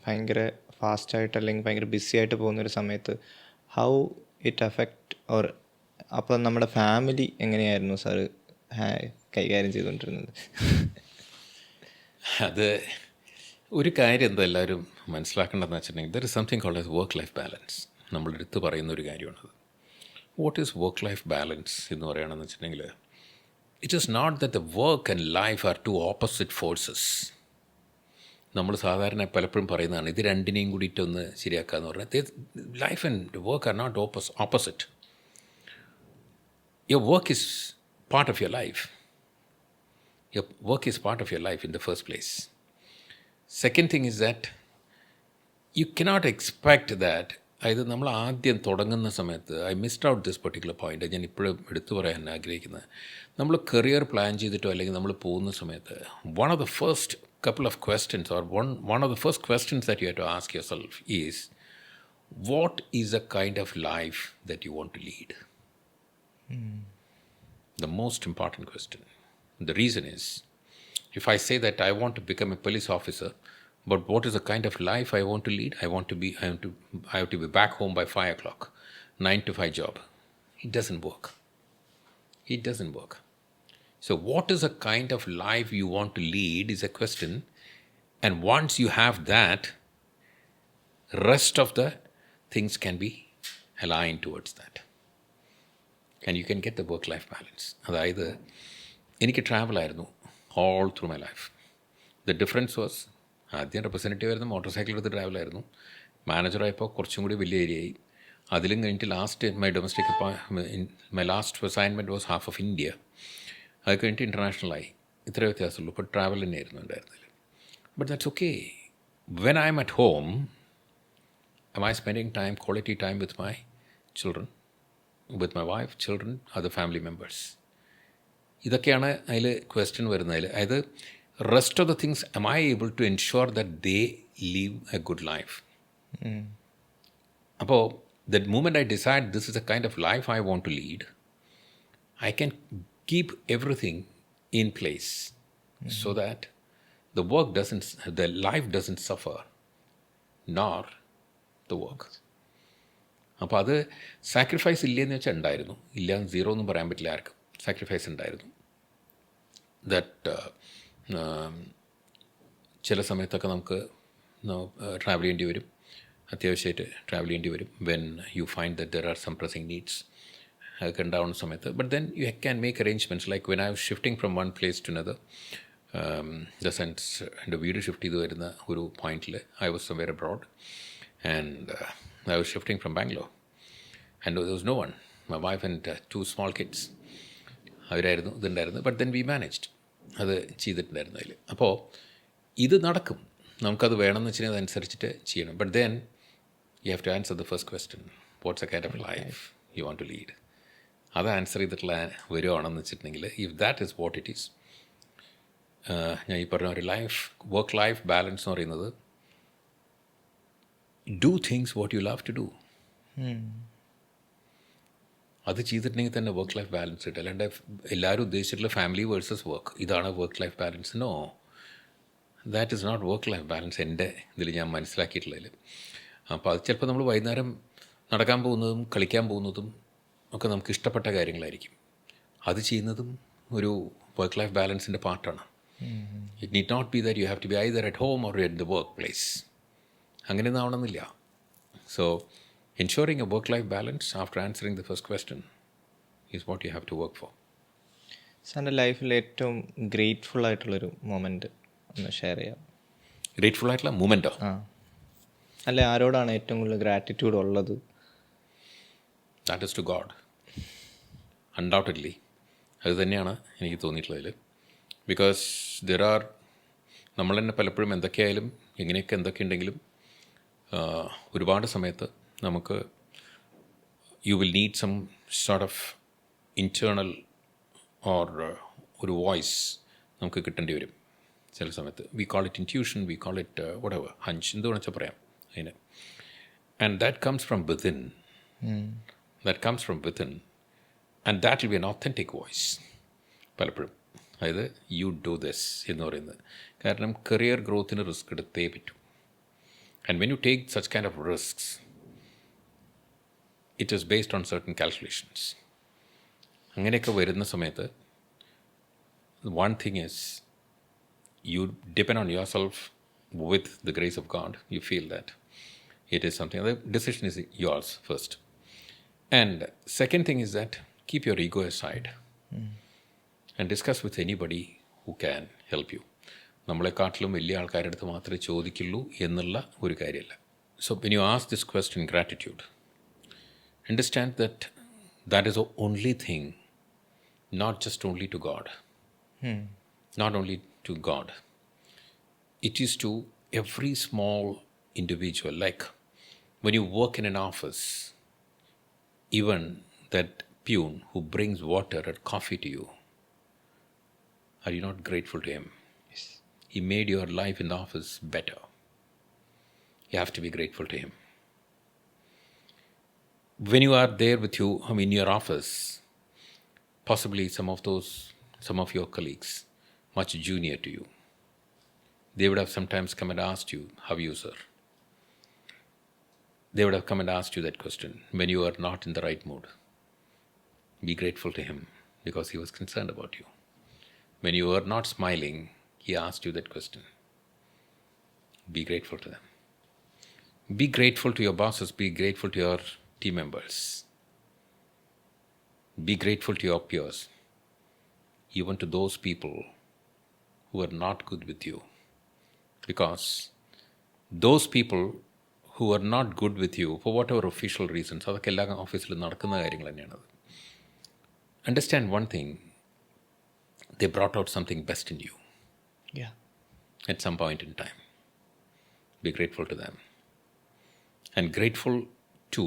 ഭയങ്കര ഫാസ്റ്റായിട്ട് അല്ലെങ്കിൽ ഭയങ്കര ബിസി ആയിട്ട് പോകുന്നൊരു സമയത്ത് ഹൗ ഇറ്റ് അഫക്റ്റ് ഓർ അപ്പോൾ നമ്മുടെ ഫാമിലി എങ്ങനെയായിരുന്നു സാറ് കൈകാര്യം ചെയ്തുകൊണ്ടിരുന്നത്? അത് ഒരു കാര്യം എന്താ എല്ലാവരും മനസ്സിലാക്കേണ്ടതെന്ന് വെച്ചിട്ടുണ്ടെങ്കിൽ there is something called as work life balance. നമ്മളെടുത്ത് പറയുന്ന ഒരു കാര്യമാണത്. What is work life balance എന്ന് പറയുകയാണെന്ന് വെച്ചിട്ടുണ്ടെങ്കിൽ it is not that the work and life are two opposite forces. നമ്മൾ സാധാരണ പലപ്പോഴും പറയുന്നതാണ് ഇത് രണ്ടിനെയും കൂടിയിട്ടൊന്ന് ശരിയാക്കുക എന്ന് പറഞ്ഞാൽ life and work are not opposite. Your work is part of your life. Your work is part of your life in the first place. Second thing is that you cannot expect that, അതായത് നമ്മൾ ആദ്യം തുടങ്ങുന്ന സമയത്ത് I missed out this particular point, ഞാൻ ഇപ്പോഴും എടുത്തു പറയാൻ ആഗ്രഹിക്കുന്നത്, നമ്മൾ കരിയർ പ്ലാൻ ചെയ്തിട്ടോ അല്ലെങ്കിൽ നമ്മൾ പോകുന്ന സമയത്ത് one of the first couple of questions, or one of the first questions that you have to ask yourself is, what is the kind of life that you want to lead? The most important question. The reason is, if I say that I want to become a police officer, but what is the kind of life I want to lead? I have to be back home by 5 o'clock, 9 to 5 job. It doesn't work. It doesn't work. So what is the kind of life you want to lead is a question, and once you have that, rest of the things can be aligned towards that, and you can get the work-life balance. അതായത് എനിക്ക് travel ആയിരുന്നു all through my life. The difference was, ആദ്യം representative ആയിരുന്നു, motor cycle എടുത്ത് ട്രാവലായിരുന്നു. മാനേജറായപ്പോൾ കുറച്ചും കൂടി വലിയ ഏരിയയായി. അതിലും കഴിഞ്ഞിട്ട് my last assignment was half of India. അത് കഴിഞ്ഞിട്ട് ഇൻ്റർനാഷണലായി. ഇത്രേ വ്യത്യാസമുള്ളൂ. ഇപ്പോൾ ട്രാവൽ തന്നെയായിരുന്നു ഉണ്ടായിരുന്നില്ല. But that's okay. When I M at home, am I spending time, quality time with my children, with my wife, children, other family members? ഇതൊക്കെയാണ് അതിൽ question വരുന്നതിൽ. അതായത് rest of the things, am I able to ensure that they live a good life? അപ്പോൾ the moment I decide this is the kind of life I want to lead, I can keep everything in place so that the life doesn't suffer, nor the work. അപ്പോൾ അത് sacrifice ഇല്ലയെന്ന് വെച്ചാൽ ഉണ്ടായിരുന്നു. ഇല്ല, zero ഒന്നും പറയാൻ പറ്റില്ല ആർക്കും. സാക്രിഫൈസ് ഉണ്ടായിരുന്നു. ദറ്റ് ചില സമയത്തൊക്കെ നമുക്ക് ട്രാവൽ ചെയ്യേണ്ടി വരും, അത്യാവശ്യമായിട്ട് ട്രാവൽ ചെയ്യേണ്ടി വരും. When you find that there are some pressing needs അതൊക്കെ ഉണ്ടാവുന്ന സമയത്ത്. But then you can make arrangements. Like when I was shifting from one place to another, the sense എൻ്റെ വീട് ഷിഫ്റ്റ് ചെയ്ത് വരുന്ന ഒരു പോയിന്റിൽ I was somewhere abroad and I was shifting from Bangalore and there was no one, my wife and 2 small kids. അവരായിരുന്നു ഇതുണ്ടായിരുന്നു. But then we managed, അത് ചെയ്തിട്ടുണ്ടായിരുന്നു അതിൽ. അപ്പോൾ ഇത് നടക്കും, നമുക്കത് വേണമെന്ന് വെച്ചാൽ അതനുസരിച്ചിട്ട് ചെയ്യണം. But then you have to answer the first question, what's a kind of life you want to lead. അത് ആൻസർ ചെയ്തിട്ടുള്ള വരുവാണെന്ന് വെച്ചിട്ടുണ്ടെങ്കിൽ, if that is what it is, ഞാൻ ഈ പറഞ്ഞ ഒരു വർക്ക് ലൈഫ് ബാലൻസ് എന്ന് പറയുന്നത്, do things what you love to do. അത് ചെയ്തിട്ടുണ്ടെങ്കിൽ തന്നെ വർക്ക് ലൈഫ് ബാലൻസ് കിട്ടും. അല്ലാണ്ട് എല്ലാവരും ഉദ്ദേശിച്ചിട്ടുള്ള ഫാമിലി വേഴ്സസ് വർക്ക്, ഇതാണ് work life balance. No, that is not work life balance എൻ്റെ ഇതിൽ ഞാൻ മനസ്സിലാക്കിയിട്ടുള്ളതിൽ. അപ്പോൾ അത് ചിലപ്പോൾ നമ്മൾ വൈകുന്നേരം നടക്കാൻ പോകുന്നതും കളിക്കാൻ പോകുന്നതും ഒക്കെ നമുക്ക് ഇഷ്ടപ്പെട്ട കാര്യങ്ങളായിരിക്കും. അത് ചെയ്യുന്നതും ഒരു വർക്ക് ലൈഫ് ബാലൻസിൻ്റെ പാർട്ടാണ്. It need not be that you have to be either at home or at the workplace. So ആവണമെന്നില്ല. സോ ensuring a work-life balance after answering the first question is what you have to work for. സാറിൻ്റെ ലൈഫിൽ ഏറ്റവും grateful ആയിട്ടുള്ളൊരു moment ഒന്ന് share ചെയ്യാം. Grateful ആയിട്ടുള്ള memento? അല്ലെ, ആരോടാണ് ഏറ്റവും കൂടുതൽ ഗ്രാറ്റിറ്റ്യൂഡ് ഉള്ളത്? That is to God, undoubtedly. അത് തന്നെയാണ് എനിക്ക് തോന്നിയിട്ടുള്ളതിൽ. ബിക്കോസ് നമ്മൾ തന്നെ പലപ്പോഴും എന്തൊക്കെയായാലും എങ്ങനെയൊക്കെ എന്തൊക്കെ ഉണ്ടെങ്കിലും ഒരുപാട് സമയത്ത് നമുക്ക് you will need some sort of internal or ഒരു വോയിസ് നമുക്ക് കിട്ടേണ്ടി വരും ചില സമയത്ത്. We call it intuition, we call it whatever, hunch, എന്ത് വേണമെച്ചാൽ പറയാം അതിന്. And that comes from within, and that will be an authentic voice പലപ്പോഴും. അതായത് യു ഡു ദിസ് എന്ന് പറയുന്നത്. കാരണം കരിയർ ഗ്രോത്തിന് റിസ്ക് എടുത്തേ പറ്റൂ. And when you take such kind of risks, it is based on certain calculations. അങ്ങനെയൊക്കെ വരുന്ന സമയത്ത് one thing is you depend on yourself with the grace of God. You feel that it is something, the decision is yours first. And second thing is that keep your ego aside and discuss with anybody who can help you. നമ്മളെക്കാട്ടിലും വലിയ ആൾക്കാരുടെ അടുത്ത് മാത്രമേ ചോദിക്കുള്ളൂ എന്നുള്ള ഒരു കാര്യമല്ല. So when you ask this question gratitude, understand that that is the only thing, not just only to God, not only to God, it is to every small individual. Like when you work in an office, even that peon who brings water and coffee to you, are you not grateful to him? He made your life in the office better. You have to be grateful to him. When you are there with you, in your office, possibly some of your colleagues, much junior to you, they would have sometimes come and asked you, how are you, sir? They would have come and asked you that question when you are not in the right mood. Be grateful to him because he was concerned about you. When you are not smiling, he asked you that question. Be grateful to them. Be grateful to your bosses. Be grateful to your team members. Be grateful to your peers. Even to those people who are not good with you. Because those people who are not good with you, for whatever official reasons, അതൊക്കെ എല്ലാ ഓഫീസിലും നടക്കുന്ന കാര്യങ്ങൾ തന്നെയാണത്. Understand one thing, they brought out something best in you. Yeah. At some point in time. Be grateful to them. And grateful to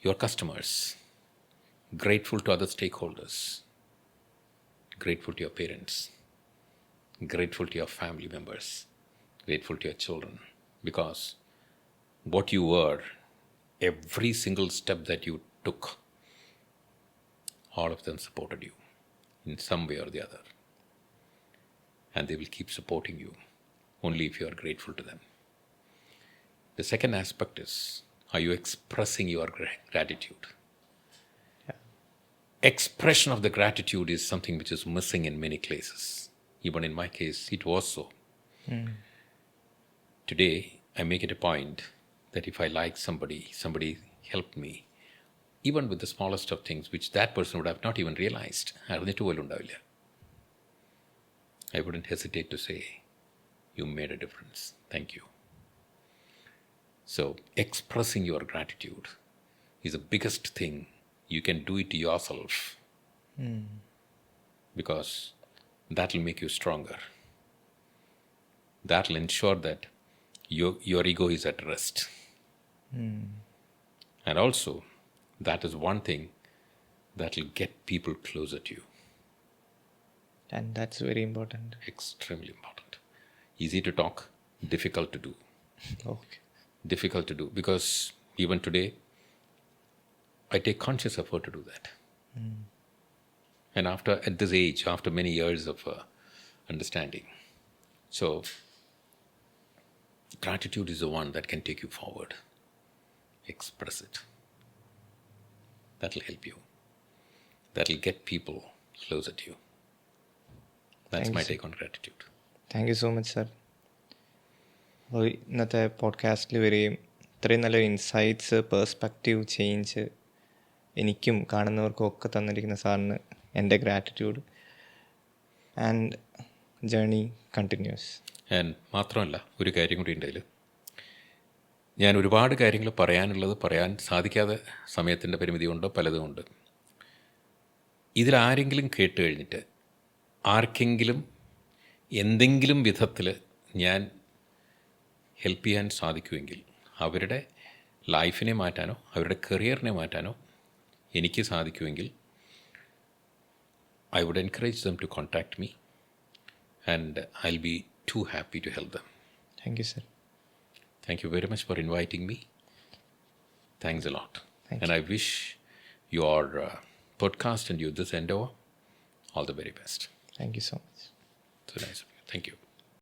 your customers. Grateful to other stakeholders. Grateful to your parents. Grateful to your family members. Grateful to your children. Because what you were, every single step that you took, all of them supported you in some way or the other. And they will keep supporting you only if you are grateful to them. The second aspect is, are you expressing your gratitude? Yeah. Expression of the gratitude is something which is missing in many cases. Even in my case, it was so. Today, I make it a point that if I like somebody helped me, even with the smallest of things, which that person would have not even realized, അറിഞ്ഞിട്ട് പോലും ഉണ്ടാവില്ല, I wouldn't hesitate to say, you made a difference. Thank you. So, expressing your gratitude is the biggest thing. You can do it yourself. Because that will make you stronger. That will ensure that your ego is at rest. And also, that is one thing that will get people closer to you. And that's very important. Extremely important. Easy to talk, difficult to do. Okay. Difficult to do, because even today, I take conscious effort to do that. And at this age, after many years of understanding. So, gratitude is the one that can take you forward. Express it. That will help you. That will get people closer to you. That's Thank my you, take on gratitude. Thank you so much sir. അപ്പോൾ ഇന്നത്തെ പോഡ്കാസ്റ്റിൽ വരികയും ഇത്രയും നല്ലൊരു insights, perspective change എനിക്കും കാണുന്നവർക്കും ഒക്കെ തന്നിരിക്കുന്ന സാറിന് എൻ്റെ gratitude. And journey continuous. And മാത്രമല്ല, ഒരു കാര്യം കൂടി ഉണ്ട് അതിൽ. ഞാൻ ഒരുപാട് കാര്യങ്ങൾ പറയാൻ സാധിക്കാതെ സമയത്തിൻ്റെ പരിമിതി കൊണ്ടോ പലതും ഉണ്ട്. ഇതിലാരെങ്കിലും കേട്ട് കഴിഞ്ഞിട്ട് ആർക്കെങ്കിലും എന്തെങ്കിലും വിധത്തിൽ ഞാൻ ഹെൽപ്പ് ചെയ്യാൻ സാധിക്കുമെങ്കിൽ, അവരുടെ ലൈഫിനെ മാറ്റാനോ അവരുടെ കരിയറിനെ മാറ്റാനോ എനിക്ക് സാധിക്കുമെങ്കിൽ, I would encourage them to contact me, and I'll be too happy to help them. Thank you, sir. Thank you very much for inviting me. Thanks a lot. Thank and you. I wish your podcast and this endeavor all the very best. Thank you so much. So nice of you. Thank you.